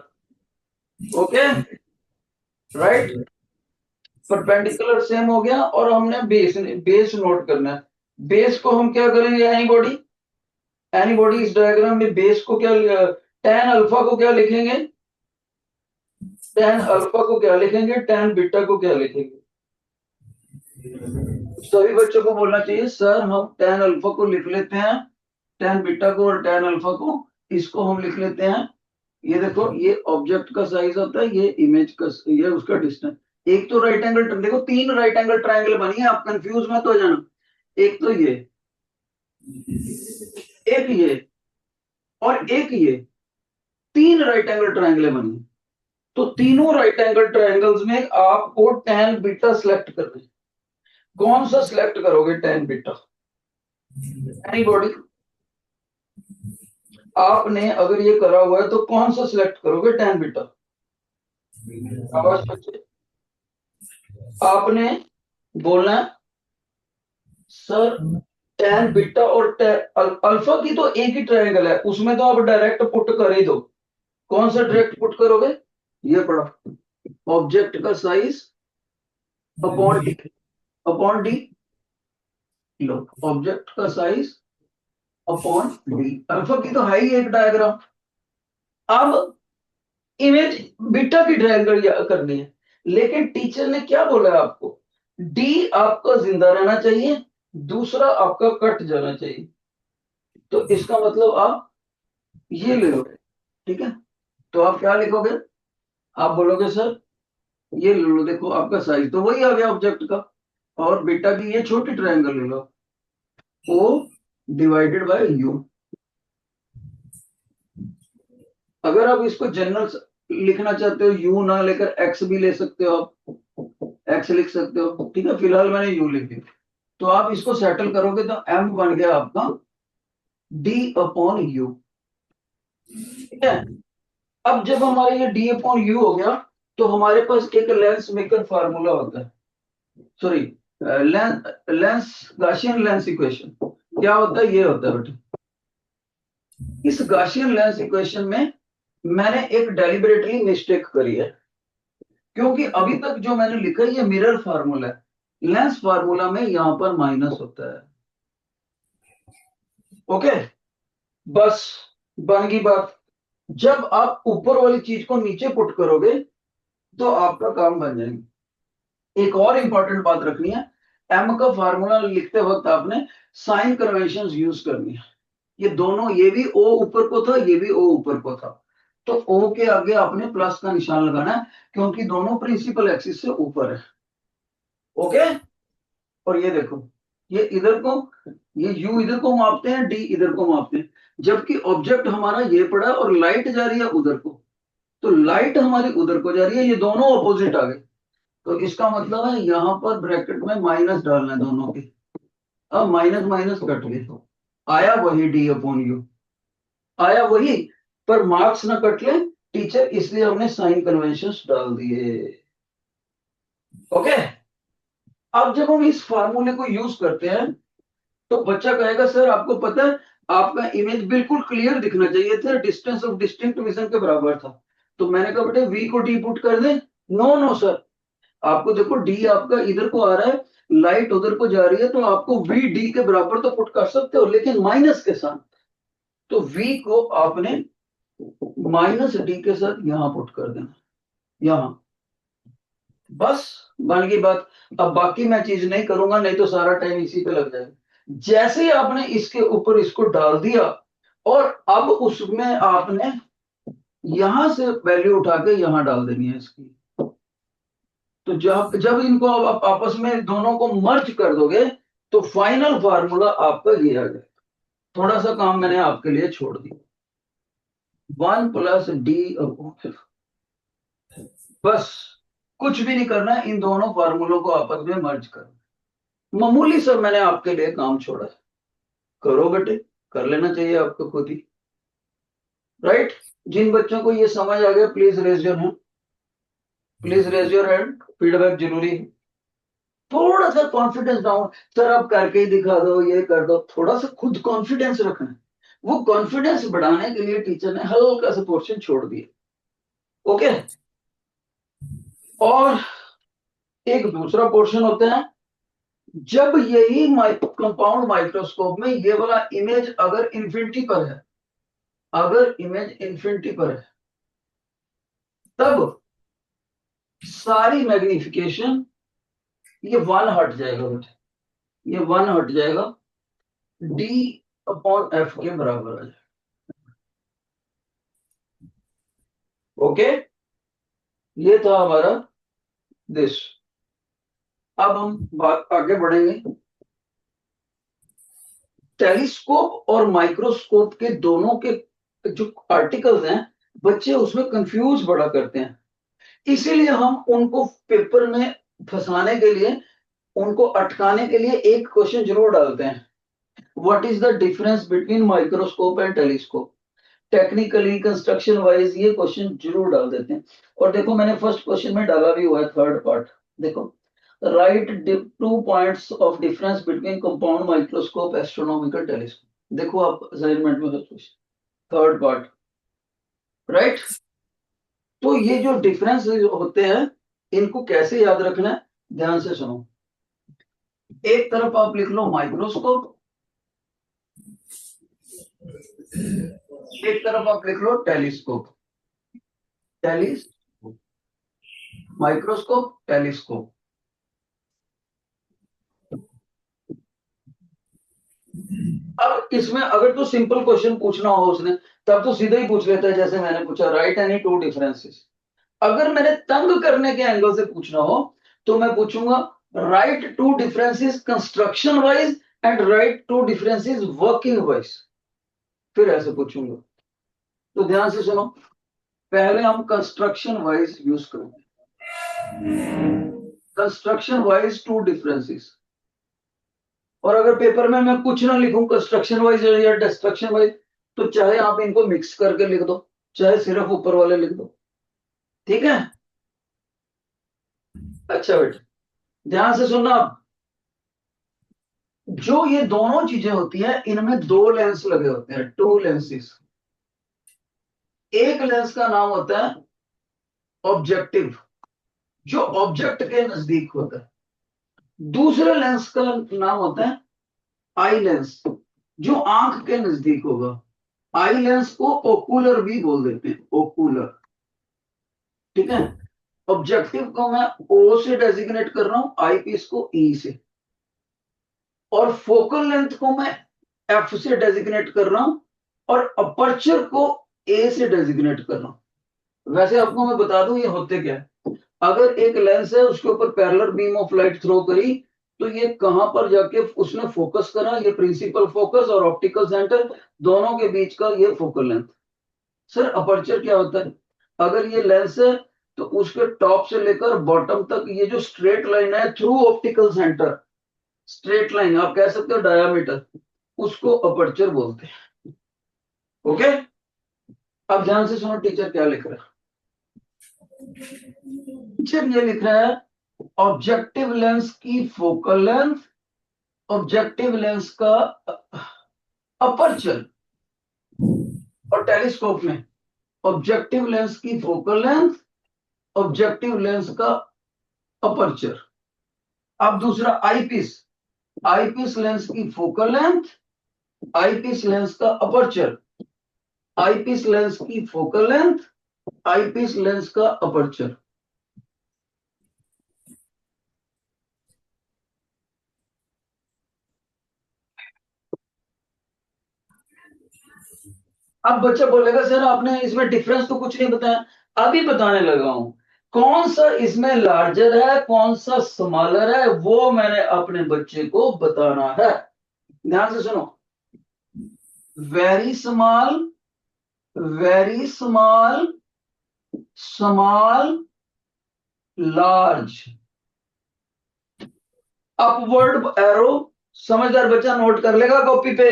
Okay, right, perpendicular same हो गया, और हमने बेस नोट करना है। बेस को हम क्या करेंगे? एनीबॉडी? एनीबॉडी इस डायग्राम में बेस को क्या, tan अल्फा को क्या लिखेंगे? tan अल्फा को क्या लिखेंगे? tan बीटा को क्या लिखेंगे? सभी बच्चों को बोलना चाहिए सर हम tan अल्फा को लिख लेते हैं, tan बीटा को और tan अल्फा को, इसको हम लिख लेते हैं। ये देखो ये ऑब्जेक्ट का साइज होता है, ये इमेज का, ये उसका डिस्टेंस। एक तो राइट एंगल, देखो 3 राइट एंगल ट्रायंगल बनी है, आप कंफ्यूज मत हो जाना। एक तो ये, एक ये, और एक ये, 3 राइट एंगल ट्रायंगल बनी है। तो तीनों राइट एंगल ट्रायंगल्स में आपको tan बीटा सिलेक्ट करना है। कौन सा सिलेक्ट करोगे tan बीटा? एनीबॉडी? आपने अगर ये करा हुआ है तो कौन सा सिलेक्ट करोगे tan बीटा? आवाज बच्चे, आपने बोलना है सर tan बीटा और अल्फा की तो एक ही ट्रायंगल है, उसमें तो आप डायरेक्ट पुट कर ही दो। कौन सा डायरेक्ट पुट करोगे? ये पढ़ो, ऑब्जेक्ट का size upon d, upon d. लो, ऑब्जेक्ट का साइज अपॉन डी, अल्फा की तो है ही एक डायग्राम। अब इमेज बीटा की ट्रायंगल करनी है, लेकिन टीचर ने क्या बोला है आपको? डी आपका जिंदा रहना चाहिए, दूसरा आपका कट जाना चाहिए। तो इसका मतलब आप ये ले लो, ठीक है। तो आप क्या लिखोगे? आप बोलोगे सर ये ले लो, देखो आपका साइज तो वही आ गया ऑब्जेक्ट का, और बीटा की ये छोटी ट्रायंगल ले लो, ओ डिवाइडेड बाय यू। अगर आप इसको जनरल लिखना चाहते हो, यू ना लेकर एक्स भी ले सकते हो, आप एक्स लिख सकते हो, ठीक है। फिलहाल मैंने यू लिख दिया। तो आप इसको सेटल करोगे तो एम बन गया आपका डी अपॉन यू, ठीक है। अब जब हमारे ये डी अपॉन यू हो गया, तो हमारे पास एक लेंस मेकर फार्मूला होता है, sorry lens Gaussian lens equation. क्या होता है? ये होता है बेटा, इस गाशियन लेंस इक्वेशन में मैंने एक डेलिबरेटली मिस्टेक करी है, क्योंकि अभी तक जो मैंने लिखा है ये मिरर फार्मूला है, लेंस फार्मूला में यहां पर माइनस होता है। ओके, बस बन गई बात। जब आप ऊपर वाली चीज को नीचे पुट करोगे तो आपका काम बन जाएगा। एक और इंपॉर्टेंट बात रखनी है, एम का फार्मूला लिखते वक्त आपने साइन कन्वेंशन यूज करनी है। ये दोनों, ये भी ओ ऊपर को था, ये भी ओ ऊपर को था, तो ओ के आगे आपने प्लस का निशान लगाना है, क्योंकि दोनों प्रिंसिपल एक्सिस से ऊपर है। ओके। और ये देखो, ये इधर को, ये यू इधर को मापते हैं, डी इधर को मापते हैं, जबकि ऑब्जेक्ट हमारा ये पड़ा और लाइट जा रही है उधर को, तो लाइट हमारी उधर को जा रही है, ये दोनों ऑपोजिट आ गए। तो इसका मतलब है यहां पर ब्रैकेट में माइनस डालना है दोनों के। अब माइनस माइनस कट गए, आया वही डी अपॉन यू, आया वही, पर मार्क्स ना कट ले टीचर, इसलिए हमने साइन कन्वेंशन डाल दिए। ओके। अब जब हम इस फार्मूले को यूज करते हैं तो बच्चा कहेगा सर आपको पता है आपका इमेज बिल्कुल क्लियर दिखना चाहिए था, डिस्टेंस ऑफ डिस्टिंक्ट विजन के बराबर था। तो मैंने कहा बेटे वी को डी पुट कर दे। नो नो सर, आपको देखो डी आपका इधर को आ रहा है, लाइट उधर को जा रही है, तो आपको वी डी के बराबर तो पुट कर सकते हो, लेकिन माइनस के साथ। तो वी को आपने माइनस डी के साथ यहां पुट कर देना, यहां। बस बन गई बात। अब बाकी मैं चीज नहीं करूंगा, नहीं तो सारा टाइम इसी पे लग जाएगा। जैसे ही आपने इसके ऊपर इसको डाल दिया, और अब उसमें आपने यहां से वैल्यू उठा के यहां डाल देनी है इसकी। तो जब जब इनको आप आपस में दोनों को मर्ज कर दोगे तो फाइनल फार्मूला आपका ये आ जाएगा। थोड़ा सा काम मैंने आपके लिए छोड़ दिया, 1 + d। बस कुछ भी नहीं करना है, इन दोनों फार्मूलों को आपस में मर्ज कर, मामूली सा मैंने आपके लिए काम छोड़ा है। करो बेटे, कर लेना चाहिए आपको खुद ही। राइट। जिन बच्चों को ये समझ आ गया please raise your hand, please raise your hand, feedback जरूरी है। थोड़ा सा कॉन्फिडेंस डाउन, सर आप करके ही दिखा दो, ये कर दो, थोड़ा सा खुद कॉन्फिडेंस रखना है। वो कॉन्फिडेंस बढ़ाने के लिए टीचर ने हल्का सा पोर्शन छोड़ दिया। ओके। और एक दूसरा पोर्शन होता है, जब यही कंपाउंड माइक्रोस्कोप में ये वाला इमेज अगर इंफिनिटी पर है, अगर इमेज इंफिनिटी पर है, तब सारी मैग्निफिकेशन ये 1 हट जाएगा बेटे, ये 1 हट जाएगा, डी अपॉन एफ के बराबर आ जाएगा। ओके। ये था हमारा दिस। अब हम बात आगे बढ़ेंगे। टेलीस्कोप और माइक्रोस्कोप के दोनों के जो आर्टिकल्स हैं, बच्चे उसमें कंफ्यूज बड़ा करते हैं, इसीलिए हम उनको पेपर में फंसाने के लिए, उनको अटकाने के लिए एक क्वेश्चन जरूर डालते हैं, what is the difference between microscope and telescope. Technically construction wise ये क्वेश्चन जरूर डाल देते हैं। और देखो मैंने फर्स्ट क्वेश्चन में डाला भी हुआ है, थर्ड पार्ट देखो, right 2 points of difference between compound microscope astronomical telescope. देखो आप असाइनमेंट में थर्ड पार्ट। राइट। तो ये जो डिफरेंस होते हैं इनको कैसे याद रखना है, ध्यान से सुनो। एक तरफ आप लिख लो माइक्रोस्कोप, एक तरफ आप लिख लो टेलीस्कोप। Telescope, microscope, telescope. अब इसमें अगर तो सिंपल क्वेश्चन पूछना हो उसने, तब तो सीधा ही पूछ लेता है, जैसे मैंने पूछा राइट एनी 2 डिफरेंसेस। अगर मैंने तंग करने के एंगल से पूछना हो तो मैं पूछूंगा right 2 differences construction wise and right 2 differences working wise, फिर ऐसे पूछूंगा। तो ध्यान से सुनो, पहले हम कंस्ट्रक्शन वाइज यूज करेंगे, कंस्ट्रक्शन वाइज 2 डिफरेंसेस। और अगर पेपर में मैं कुछ ना लिखूं कंस्ट्रक्शन वाइज या डिस्ट्रक्शन वाइज, तो चाहे आप इनको मिक्स करके लिख दो, चाहे सिर्फ ऊपर वाले लिख दो। ठीक है। अच्छा बेटा, ध्यान से सुनना आप, जो ये दोनों चीजें होती हैं इनमें 2 लेंस लगे होते हैं, 2 लेंसेस। एक लेंस का नाम होता है ऑब्जेक्टिव, जो ऑब्जेक्ट के नजदीक होता है। दूसरे लेंस का नाम होता है आई लेंस, जो आंख के नजदीक होगा। आई लेंस को ओकुलर भी बोल देते हैं, ओकुलर, ठीक है। ऑब्जेक्टिव को मैं ओ से डेजिग्नेट कर रहा हूं, आई पीस को ई से, और फोकल लेंथ को मैं एफ से डेजिग्नेट कर रहा हूं, और अपर्चर को ए से डेजिग्नेट कर रहा हूं। वैसे आपको मैं बता दूं ये होते क्या है। अगर एक लेंस है, उसके ऊपर parallel beam of light throw करी, तो ये कहां पर जाके उसने फोकस करा, ये प्रिंसिपल फोकस और ऑप्टिकल सेंटर दोनों के बीच का ये फोकल लेंथ। सर अपर्चर क्या होता है? अगर ये लेंस है तो उसके टॉप से लेकर बॉटम तक ये जो स्ट्रेट लाइन है through optical centre, straight line आप कह सकते हो डायामीटर, उसको अपर्चर बोलते हैं। ओके, अब ध्यान से सुनो टीचर क्या लिख रहा है। टीचर ये लिख रहा है ऑब्जेक्टिव लेंस की फोकल लेंथ, ऑब्जेक्टिव लेंस का अपर्चर, और टेलीस्कोप में ऑब्जेक्टिव लेंस की फोकल लेंथ, ऑब्जेक्टिव लेंस का अपर्चर। अब दूसरा आईपीस, आईपीस लेंस की फोकल लेंथ, आईपीस लेंस का अपर्चर, आईपीस लेंस की फोकल लेंथ, आईपीस लेंस का अपर्चर। अब बच्चा बोलेगा सर आपने इसमें डिफरेंस तो कुछ नहीं बताया। अभी बताने लगा हूं, कौन सा इसमें लार्जर है कौन सा स्मॉलर है, वो मैंने अपने बच्चे को बताना है। ध्यान से सुनो, very small, very small, small, large, upward arrow. समझदार बच्चा नोट कर लेगा कॉपी पे।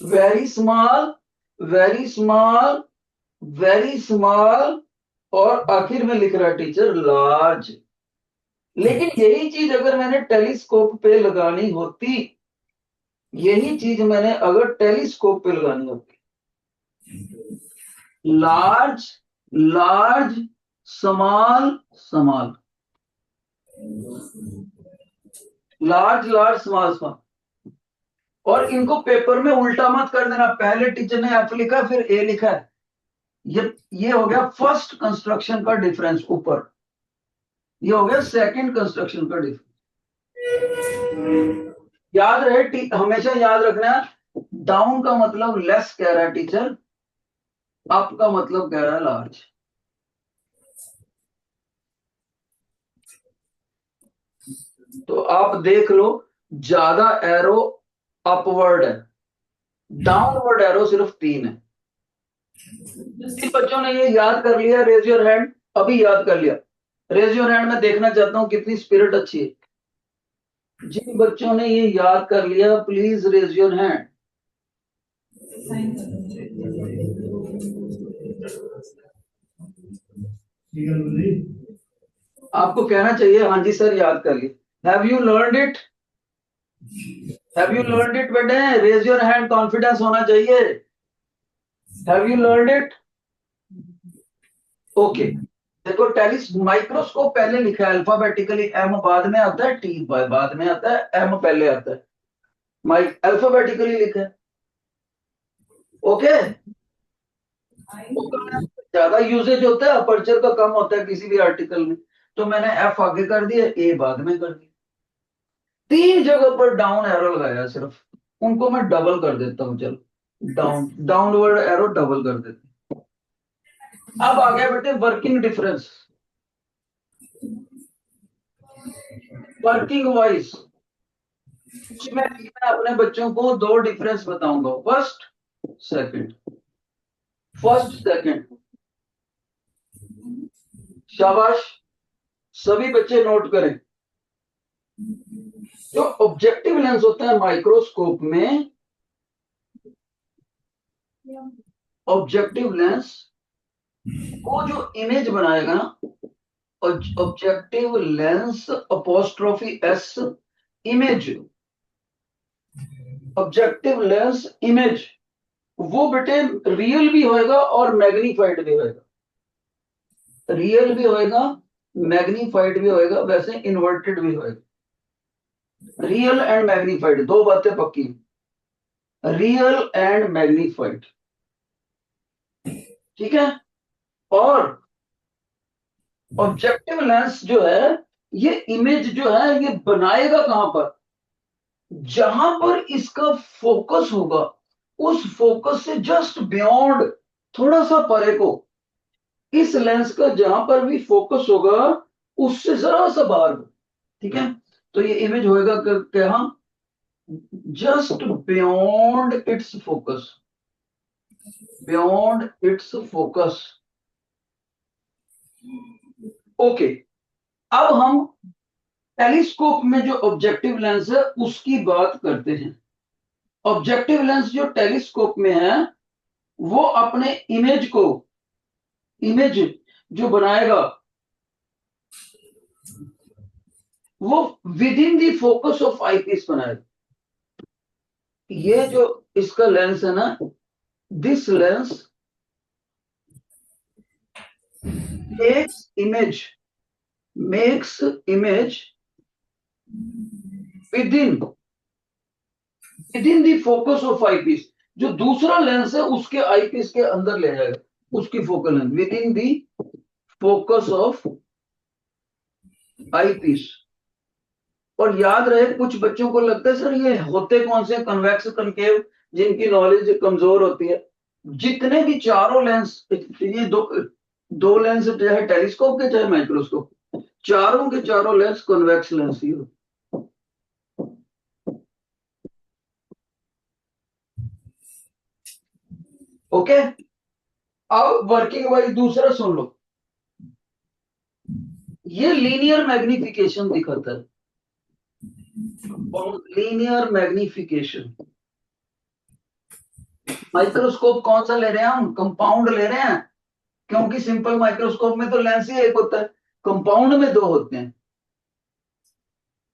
Very small, very small, very small, और आखिर में लिख रहा है टीचर लार्ज। लेकिन यही चीज अगर मैंने टेलीस्कोप पे लगानी होती, यही चीज मैंने अगर टेलीस्कोप पे लगानी होती, large, large, small, small, large, large, small, small. और इनको पेपर में उल्टा मत कर देना, पहले टीचर ने एफ लिखा फिर ए लिखा है। ये हो गया फर्स्ट कंस्ट्रक्शन का डिफरेंस ऊपर, ये हो गया सेकंड कंस्ट्रक्शन का डिफरेंस। याद रहे, हमेशा याद रखना, डाउन का मतलब लेस कह रहा है टीचर, अप का मतलब कह रहा है लार्ज। तो आप देख लो, ज्यादा एरो अपवर्ड है, डाउनवर्ड एरो सिर्फ 3 है। जिन बच्चों ने ये याद कर लिया रेज योर हैंड, अभी याद कर लिया, रेज योर हैंड। मैं देखना चाहता हूं कितनी स्पिरिट अच्छी है। जिन बच्चों ने ये याद कर लिया प्लीज रेज योर हैंड। आपको कहना चाहिए हाँ जी सर याद कर ली। Have you learned it, have you learned it बेटे, रेज योर हैंड, कॉन्फिडेंस होना चाहिए। Have you learned it? Okay, देखो टेलिस माइक्रोस्कोप पहले लिखा है अल्फाबेटिकली, एम बाद में आता है, टी बाद में आता है, एम पहले आता है, माइक अल्फाबेटिकली लिखा है। ओके, ज्यादा यूजेज होता है, अपर्चर का कम होता है किसी भी आर्टिकल में, तो मैंने एफ आगे कर दिया, ए बाद में कर दिया। 3 जगह पर डाउन एरो लगाया सिर्फ, उनको मैं डबल कर देता हूं, चलो डाउनवर्ड एरो डबल कर देते हैं। अब आ गया बेटे वर्किंग डिफरेंस, वर्किंग वाइज मैं अपने बच्चों को 2 डिफरेंस बताऊंगा, फर्स्ट सेकंड, फर्स्ट सेकंड। शाबाश, सभी बच्चे नोट करें। जो ऑब्जेक्टिव लेंस होता है माइक्रोस्कोप में, ऑब्जेक्टिव लेंस वो जो इमेज बनाएगा ना, objective lens apostrophe S, image, objective lens image, वो बेटे रियल भी होएगा और मैग्नीफाइड भी होएगा, रियल भी होएगा मैग्नीफाइड भी होएगा, वैसे इन्वर्टेड भी होएगा। रियल एंड मैग्नीफाइड 2 बातें पक्की, रियल एंड मैग्नीफाइड, ठीक है। और ऑब्जेक्टिव लेंस जो है, ये इमेज जो है ये बनाएगा कहां पर, जहां पर इसका फोकस होगा, उस फोकस से जस्ट बियॉन्ड, थोड़ा सा परे को, इस लेंस का जहां पर भी फोकस होगा उससे जरा सा बाहर को, ठीक है। तो ये इमेज होएगा क्या, just beyond it's focus, beyond it's focus. Okay, अब हम टेलीस्कोप में जो ऑब्जेक्टिव लेंस है उसकी बात करते हैं। ऑब्जेक्टिव लेंस जो टेलीस्कोप में है, वो अपने इमेज को, इमेज जो बनाएगा वो within the focus of eyepiece बनाएगा। ये जो इसका लेंस है ना, this lens makes image within the focus of eyepiece. जो दूसरा लेंस है उसके आई पीस के अंदर ले जाएगा उसकी focal length, within the focus of eyepiece. और याद रहे, कुछ बच्चों को लगता है सर ये होते कौन से कन्वेक्स कनकेव, जिनकी नॉलेज कमजोर होती है। जितने भी चारों लेंस, ये दो लेंस चाहे टेलीस्कोप के चाहे माइक्रोस्कोप, चारों के चारों लेंस कन्वेक्स लेंस ही हो। ओके, अब वर्किंग वाइज दूसरा सुन लो। ये लीनियर मैग्निफिकेशन दिखाता है, लीनियर मैग्निफिकेशन। माइक्रोस्कोप कौन सा ले रहे हैं हम, कंपाउंड ले रहे हैं, क्योंकि सिंपल माइक्रोस्कोप में तो लेंस ही एक होता है, कंपाउंड में दो होते हैं।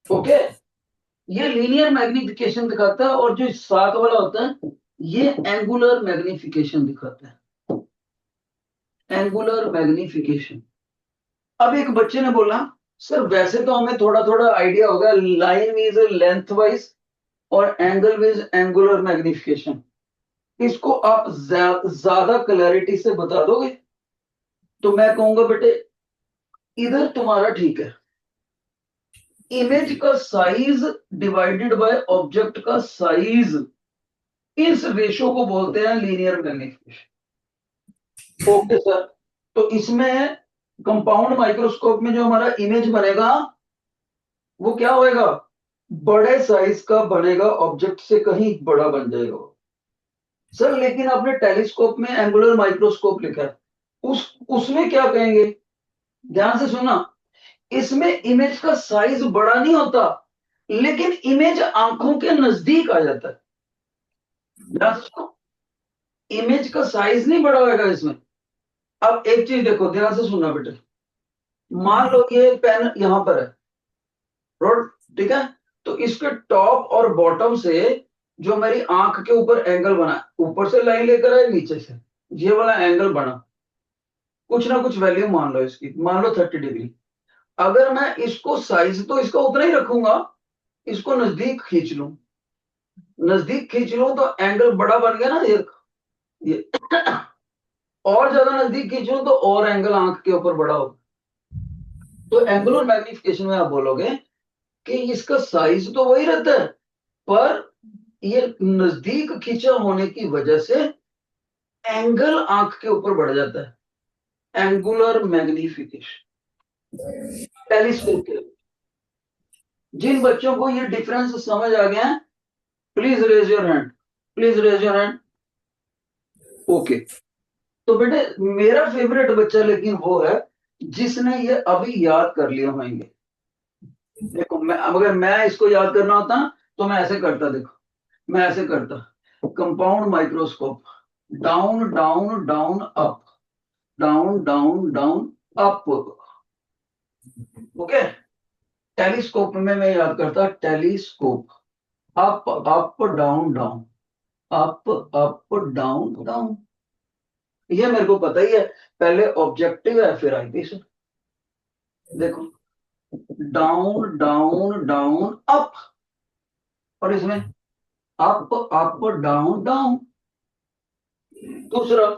ओके, ये लीनियर मैग्निफिकेशन दिखाता है, और जो साथ वाला होता है ये एंगुलर मैग्निफिकेशन दिखाता है, एंगुलर मैग्निफिकेशन। अब एक बच्चे ने बोला सर वैसे तो हमें थोड़ा थोड़ा आइडिया होगा, लाइन वीज लेंथ वाइज और एंगल वीज एंगुलर मैग्निफिकेशन, इसको आप ज्यादा क्लैरिटी से बता दोगे। तो मैं कहूंगा बेटे इधर तुम्हारा ठीक है, इमेज का साइज डिवाइडेड बाय ऑब्जेक्ट का साइज, इस रेशो को बोलते हैं लीनियर मैग्निफिकेशन। ओके सर, तो इसमें कंपाउंड माइक्रोस्कोप में जो हमारा इमेज बनेगा वो क्या होएगा, बड़े साइज का बनेगा, ऑब्जेक्ट से कहीं बड़ा बन जाएगा सर। लेकिन आपने टेलीस्कोप में एंगुलर माइक्रोस्कोप लिखा है, उसमें क्या कहेंगे, ध्यान से सुनना, इसमें इमेज का साइज बड़ा नहीं होता, लेकिन इमेज आंखों के नजदीक आ जाता है। ध्यान से सुनो, इमेज का साइज नहीं बड़ा होगा इसमें। अब एक चीज देखो, ध्यान से सुनना बेटे, मान लो ये पेन यहां पर है, रोड, ठीक है। तो इसके टॉप और बॉटम से जो मेरी आंख के ऊपर एंगल बना, ऊपर से लाइन लेकर आए नीचे से, ये वाला एंगल बना, कुछ ना कुछ वैल्यू मान लो इसकी, मान लो 30 डिग्री। अगर मैं इसको साइज तो इसका उतना ही रखूंगा, इसको नजदीक खींच लूं, नजदीक खींच लूं तो एंगल बड़ा बन गया ना ये और ज्यादा नजदीक खींच लूं तो और एंगल आंख के ऊपर बड़ा होगा। तो एंगुलर मैग्निफिकेशन में आप बोलोगे कि इसका साइज तो वही रहता है, पर ये नजदीक खींचा होने की वजह से एंगल आंख के ऊपर बढ़ जाता है, एंगुलर मैग्निफिकेशन। टेलीस्कोप के जिन बच्चों को ये डिफरेंस समझ आ गया है, please raise your hand, please raise your hand. Okay, तो बेटे मेरा फेवरेट बच्चा लेकिन वो है जिसने ये अभी याद कर लिया होंगे। देखो मैं, अगर मैं इसको याद करना होता तो मैं ऐसे करता, देखो मैं ऐसे करता, compound microscope, down down down up, down down down up. Okay, telescope में मैं याद करता telescope, up up down down, up up down down. ये मेरे को पता ही है, पहले ऑब्जेक्टिव है फिर आईपीस। देखो डाउन डाउन डाउन अप, और इसमें अप अप डाउन डाउन। दूसरा,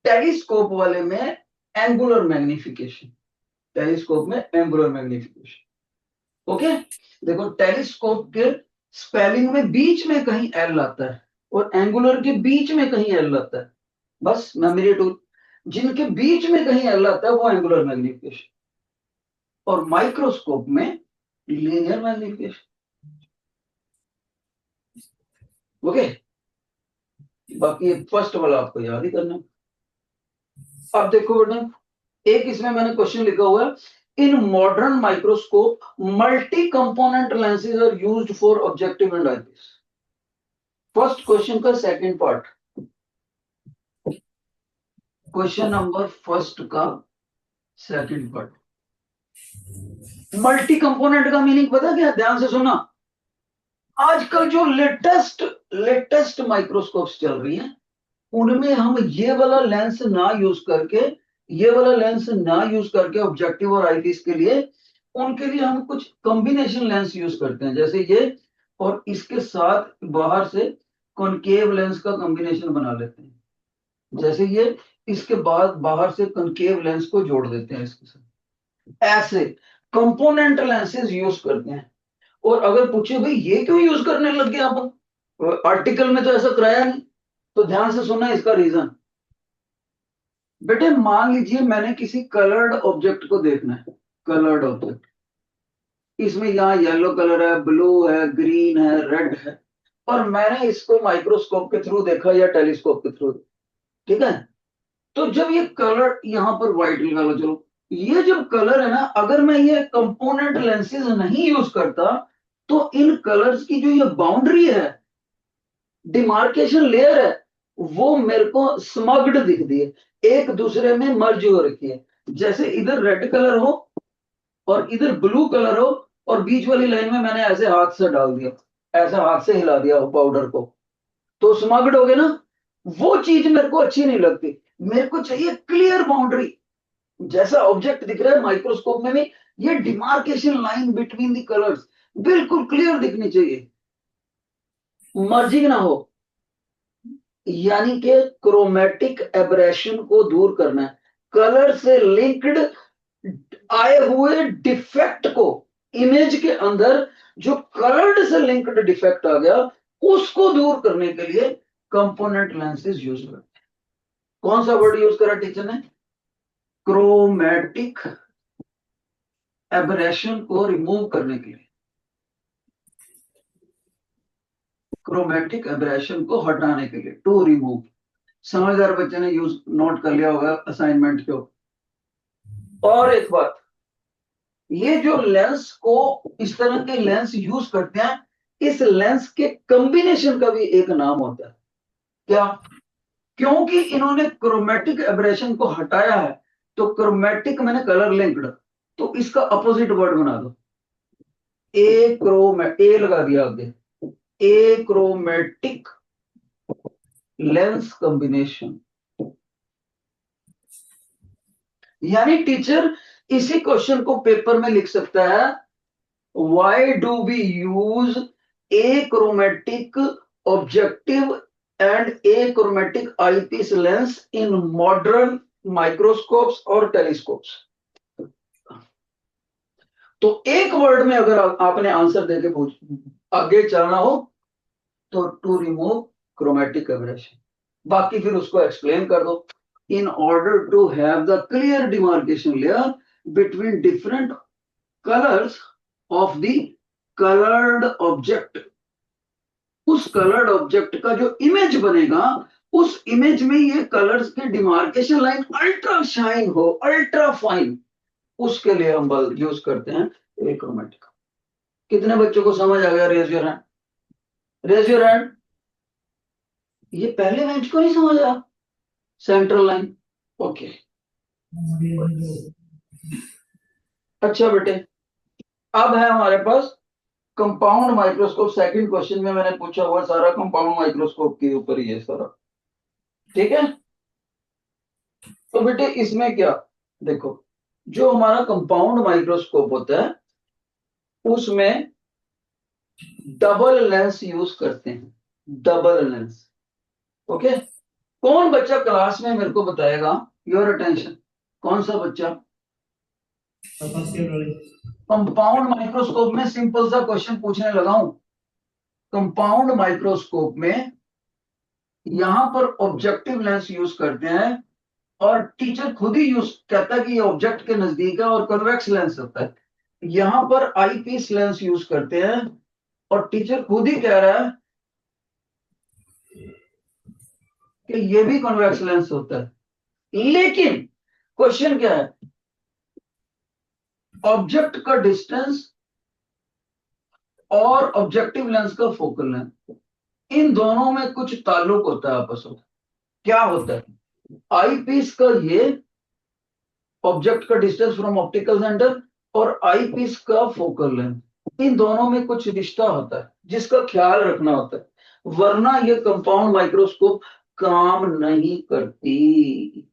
टेलीस्कोप वाले में एंगुलर मैग्निफिकेशन, टेलीस्कोप में एंगुलर मैग्निफिकेशन। ओके, देखो टेलीस्कोप के स्पेलिंग में बीच में कहीं एल आता है और एंगुलर के बीच में कहीं एल आता है, बस मेमोरी टूल। जिनके बीच में कहीं एल आता है वो एंगुलर मैग्निफिकेशन, और माइक्रोस्कोप में लीनियर मैग्निफिकेशन। ओके, बाकी फर्स्ट वाला आपको याद ही करना। अब देखो बेटा, एक इसमें मैंने क्वेश्चन लिखा हुआ है, in modern microscope multi component lenses are used for objective and eyepiece. First question का second part, question number first का सेकंड पार्ट। मल्टी कंपोनेंट का मीनिंग पता क्या? ध्यान से सुना। आजकल जो लेटेस्ट माइक्रोस्कोप्स चल रही हैं उनमें हम ये वाला लेंस ना यूज करके ऑब्जेक्टिव और आईपीस के लिए, उनके लिए हम कुछ कॉम्बिनेशन लेंस यूज करते हैं, जैसे ये और इसके साथ बाहर से कॉनकेव लेंस का कॉम्बिनेशन बना लेते हैं, जैसे ये इसके बाद बाहर से कॉनकेव लेंस को जोड़ देते हैं इसके साथ। ऐसे कंपोनेंट लेंसेज यूज करते हैं। और अगर पूछे भाई ये क्यों यूज करने लग गए आप, आर्टिकल में तो ऐसा कराया नहीं, तो ध्यान से सुनना इसका रीजन। बेटे मान लीजिए मैंने किसी कलर्ड ऑब्जेक्ट को देखना है, कलर्ड ऑब्जेक्ट, इसमें यहाँ येलो कलर है, ब्लू है, ग्रीन है, रेड है, और मैंने इसको माइक्रोस्कोप के थ्रू देखा या टेलीस्कोप के थ्रू, ठीक है। तो जब ये कलर यहाँ पर व्हाइट लगा लो, चलो ये जब कलर है ना, अगर मैं ये कंपोनेंट लेंसेज नहीं यूज करता तो इन कलर्स की जो ये बाउंड्री है, डिमार्केशन लेयर है, वो मेरे को स्मग्ड दिखती है, एक दूसरे में मर्ज हो रखी है। जैसे इधर रेड कलर हो और इधर ब्लू कलर हो, और बीच वाली लाइन में मैंने ऐसे हाथ से डाल दिया, ऐसा हाथ से हिला दिया हो पाउडर को, तो स्मग्ड हो गए ना। वो चीज मेरे को अच्छी नहीं लगती, मेरे को चाहिए क्लियर बाउंड्री। जैसा ऑब्जेक्ट दिख रहा है माइक्रोस्कोप में भी, ये demarcation line between the colours बिल्कुल क्लियर दिखनी चाहिए, मर्जिंग ना हो। यानी कि क्रोमेटिक एब्रेशन को दूर करना है, कलर से लिंक्ड आए हुए डिफेक्ट को, इमेज के अंदर जो कलर्ड से लिंक्ड डिफेक्ट आ गया उसको दूर करने के लिए कंपोनेंट लेंसेज यूज करते हैं। कौन सा वर्ड यूज करा टीचर ने? क्रोमेटिक एब्रेशन को रिमूव करने के लिए, क्रोमेटिक एब्रेशन को हटाने के लिए, टू रिमूव। समझदार बच्चे ने यूज नोट कर लिया होगा असाइनमेंट के। और एक बात, ये जो लेंस को इस तरह के लेंस यूज करते हैं, इस लेंस के कॉम्बिनेशन का भी एक नाम होता है। क्या? क्योंकि इन्होंने क्रोमेटिक एब्रेशन को हटाया है, तो क्रोमेटिक मैंने कलर लिंक्ड, तो इसका अपोजिट वर्ड बना दो, ए लगा दिया आगे, ए क्रोमेटिक लेंस कॉम्बिनेशन। यानी टीचर इसी क्वेश्चन को पेपर में लिख सकता है, why do we use achromatic objective and achromatic eyepiece lens in modern microscopes और टेलीस्कोप्स। तो एक वर्ड में अगर आपने आंसर देके पूछ आगे चलना हो तो टू रिमूव क्रोमेटिक एब्रेशन, बाकी फिर उसको एक्सप्लेन कर दो। In order to have the clear demarcation layer between different colours of the coloured object, उस कलर्ड ऑब्जेक्ट का जो इमेज बनेगा, उस इमेज में ये कलर्स की डिमार्केशन लाइन अल्ट्रा शाइन हो, अल्ट्रा फाइन, उसके लिए हम बल्ब यूज करते हैं ए क्रोमेटिक। कितने बच्चों को समझ आ गया? Raise your hand, raise your hand. ये पहले बेंच को नहीं समझ आया, सेंट्रल लाइन। ओके, अच्छा बेटे, अब है हमारे पास कंपाउंड माइक्रोस्कोप। सेकंड क्वेश्चन में मैंने पूछा हुआ सारा कंपाउंड माइक्रोस्कोप के ऊपर ही है सारा, ठीक है। तो बेटे इसमें क्या, देखो जो हमारा कंपाउंड माइक्रोस्कोप होता है उसमें डबल लेंस यूज करते हैं, डबल लेंस। ओके, कौन बच्चा क्लास में मेरे को बताएगा, योर अटेंशन, कौन सा बच्चा कंपाउंड माइक्रोस्कोप में, सिंपल सा क्वेश्चन पूछने लगा हूं। कंपाउंड माइक्रोस्कोप में यहां पर ऑब्जेक्टिव लेंस यूज करते हैं, और टीचर खुद ही यूज कहता है कि ये ऑब्जेक्ट के नजदीक है और कन्वेक्स लेंस होता है। यहां पर आईपीस लेंस यूज करते हैं, और टीचर खुद ही कह रहा है कि ये भी कन्वेक्स लेंस होता है। लेकिन क्वेश्चन क्या है, ऑब्जेक्ट का डिस्टेंस और ऑब्जेक्टिव लेंस का फोकल लेंथ, इन दोनों में कुछ ताल्लुक होता है आपस में। क्या होता है, आई पीस का ये ऑब्जेक्ट का डिस्टेंस फ्रॉम ऑप्टिकल सेंटर, और आई पीस का फोकल लेंथ, इन दोनों में कुछ रिश्ता होता है जिसका ख्याल रखना होता है, वरना ये कंपाउंड माइक्रोस्कोप काम नहीं करती।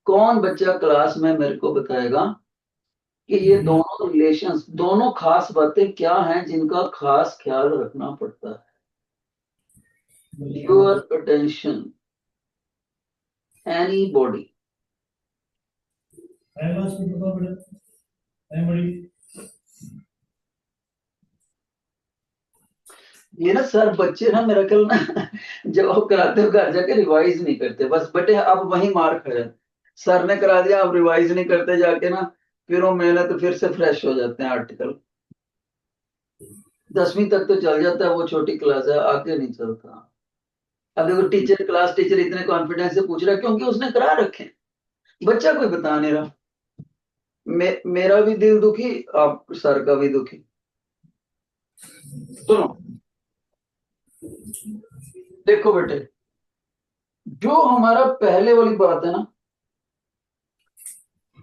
कौन बच्चा क्लास में मेरे को बताएगा कि ये दोनों रिलेशंस, दोनों खास बातें क्या हैं जिनका खास ख्याल रखना पड़ता है। Your attention, any body. ये ना सर, बच्चे ना मेरा ख्याल ना जब आप कराते हो घर जाके रिवाइज नहीं करते, बस बेटे अब वही मार खा जाते। सर ने करा दिया, आप रिवाइज नहीं करते जाके ना, फिर वो मेहनत फिर से फ्रेश हो जाते हैं आर्टिकल। 10वीं तक तो चल जाता है, वो छोटी क्लास है, आगे नहीं चलता। अब देखो टीचर, क्लास टीचर इतने कॉन्फिडेंस से पूछ रहा है क्योंकि उसने करा रखे हैं। बच्चा कोई बता नहीं रहा। मेरा भी दिल दुखी, आप सर का भी दुखी। सुनो, देखो बेटे, जो हमारा पहले वाली बात है ना,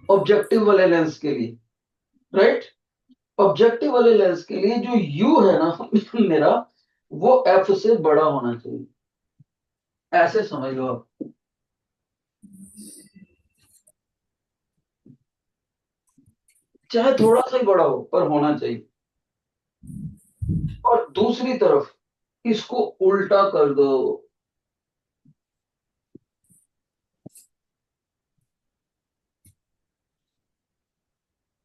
ऑब्जेक्टिव वाले लेंस के लिए, राइट, ऑब्जेक्टिव वाले लेंस के लिए जो यू है ना मेरा, वो एफ से बड़ा होना चाहिए, ऐसे समझ लो आप। चाहे थोड़ा सा ही बड़ा हो, पर होना चाहिए। और दूसरी तरफ इसको उल्टा कर दो।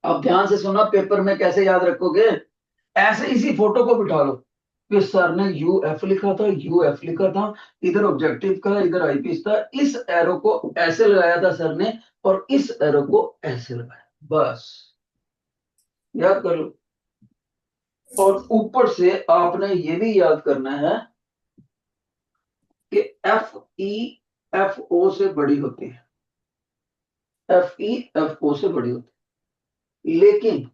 अब ध्यान से सुना, पेपर में कैसे याद रखोगे, ऐसे इसी फोटो को बिठा लो कि सर ने यू एफ लिखा था, यू एफ लिखा था, इधर ऑब्जेक्टिव का, इधर आईपीस था, इस एरो को ऐसे लगाया था सर ने, और इस एरो को ऐसे लगाया, बस याद कर लो। और ऊपर से आपने ये भी याद करना है कि एफ ई एफ ओ से बड़ी होती है, एफ ई एफ ओ से बड़ी होती है। लेकिन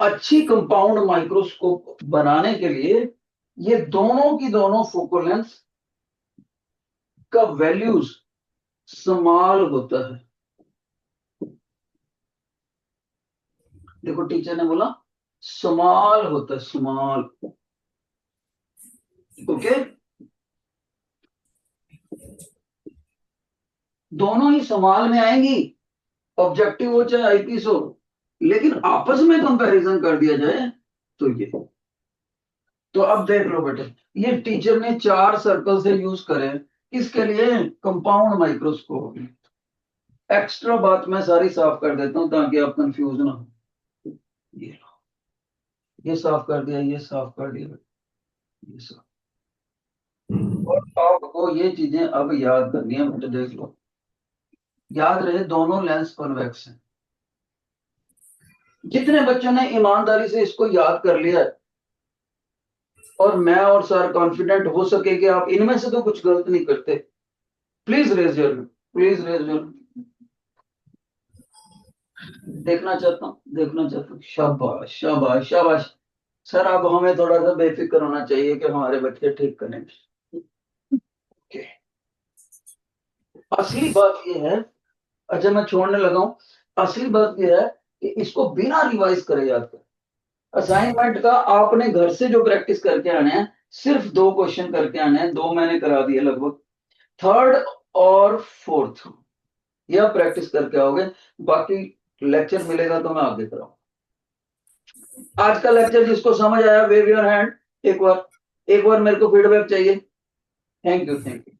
अच्छी कंपाउंड माइक्रोस्कोप बनाने के लिए ये दोनों की दोनों फोकल लेंथ का वैल्यूज स्मॉल होता है। देखो टीचर ने बोला स्मॉल होता है, स्मॉल। ओके, दोनों ही स्मॉल में आएंगी, ऑब्जेक्टिव हो चाहे आईपीस हो। लेकिन आपस में कंपैरिजन कर दिया जाए तो ये, तो अब देख लो बेटे, ये टीचर ने 4 सर्कल से यूज करे, इसके लिए कंपाउंड माइक्रोस्कोप। एक्स्ट्रा बात मैं सारी साफ कर देता हूं ताकि आप कंफ्यूज ना हो। ये ये साफ कर दिया, ये साफ कर दिया, ये साफ। और आपको ये चीजें अब याद करनी है बेटे, देख लो, याद रहे दोनों लेंस कॉन्वेक्स हैं। जितने बच्चों ने ईमानदारी से इसको याद कर लिया है, और मैं और सर कॉन्फिडेंट हो सके कि आप इनमें से तो कुछ गलत नहीं करते, please raise your, please raise your. देखना चाहता हूँ, देखना चाहता हूँ, शाबाश शाबाश शाबाश। सर अब हमें थोड़ा सा बेफिक्र होना चाहिए कि हमारे बच्चे ठीक करेंगे। ओके, असली बात यह है, अच्छा मैं छोड़ने लगा हूं, असली बात यह है कि इसको बिना रिवाइज करे याद कर। असाइनमेंट का आपने घर से जो प्रैक्टिस करके आने हैं, सिर्फ 2 क्वेश्चन करके आने हैं, 2 मैंने करा दिए लगभग, थर्ड और फोर्थ, यह प्रैक्टिस करके आओगे। बाकी लेक्चर मिलेगा तो मैं आगे कराऊं। आज का लेक्चर जिसको समझ आया वेव योर हैंड। एक बार मेरे को फीडबैक चाहिए। Thank you, thank you.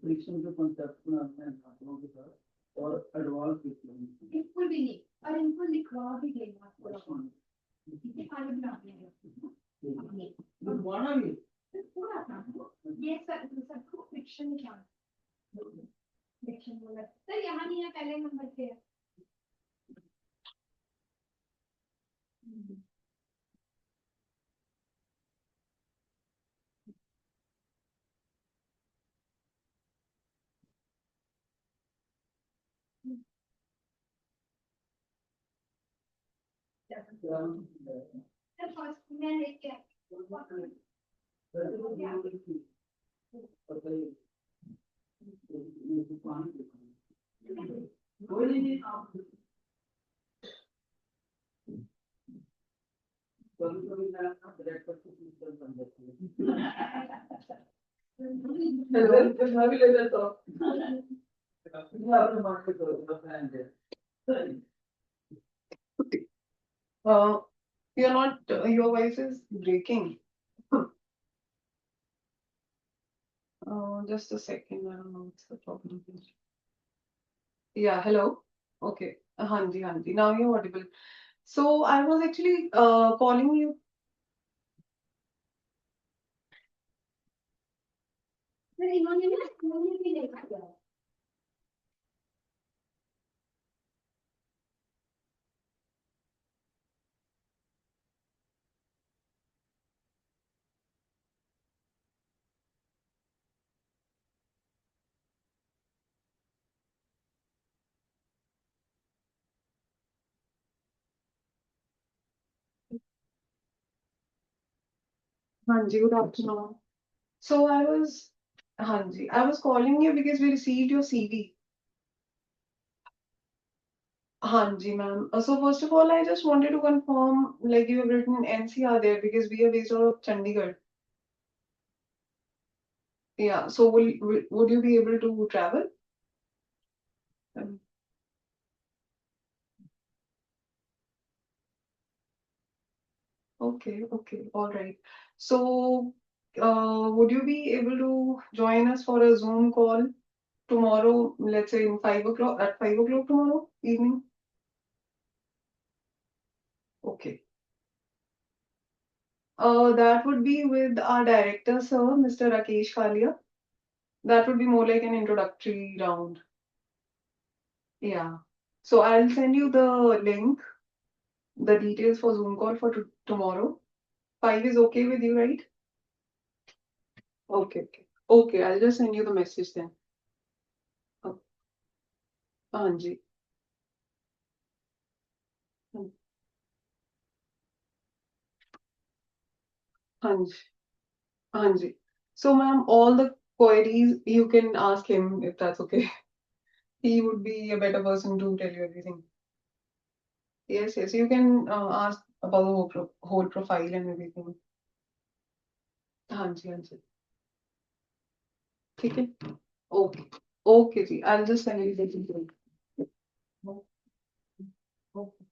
Friction के कॉन्सेप्ट में आपने छात्रों के साथ और एडवांस बिल्कुल भी नहीं, और इनको लिखवा भी देना थोड़ा, इसे खाली बना देंगे लिखवाना भी पूरा था। ये सबको फ्रिक्शन क्या फ्रिक्शन बोला सर, यहाँ नहीं है, पहले नंबर पे है। सर फर्स्ट मैं लेके कभी कभी मैं अपना डायरेक्टर को चूज कर सकती हूँ। हेलो, मैं भी ले लेता हूँ। मैं अपने मार्केट करूँगा प्लान है। Uh, you're not, your voice is breaking. Just a second, I don't know what's the problem here. Yeah, hello. Okay. Hanji, Hanji. Now you're audible. So I was actually calling you. Sir इन्होंने ना इन्होंने भी देखा क्या? Hanji, good afternoon. So I was, Hanji, I was calling you because we received your CV. Hanji, ma'am. So first of all, I just wanted to confirm, like you have written NCR there because we are based out of Chandigarh. Yeah. So would you be able to travel? Um, Okay, okay, all right. So, would you be able to join us for a Zoom call tomorrow, let's say in 5 o'clock, at 5 o'clock tomorrow evening? Okay. That would be with our director, sir, Mr. Rakesh Kalia. That would be more like an introductory round. Yeah. So I'll send you the link, the details for Zoom call for tomorrow. 5 is okay with you, right? Okay, okay. Okay, I'll just send you the message then. Oh, हाँ जी. हाँ जी. Hanji. So, ma'am, all the queries you can ask him if that's okay. He would be a better person to tell you everything. Yes, yes, you can ask about the whole profile and everything. Hanji, Hanji. ठीक है? Okay. Okay, जी. I'll just send you the details. Okay.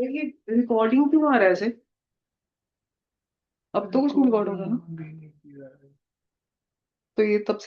ये recording क्यों आ रहा है ऐसे? अब तो कुछ नहीं रिकॉर्ड हो रहा ना। तो ये तब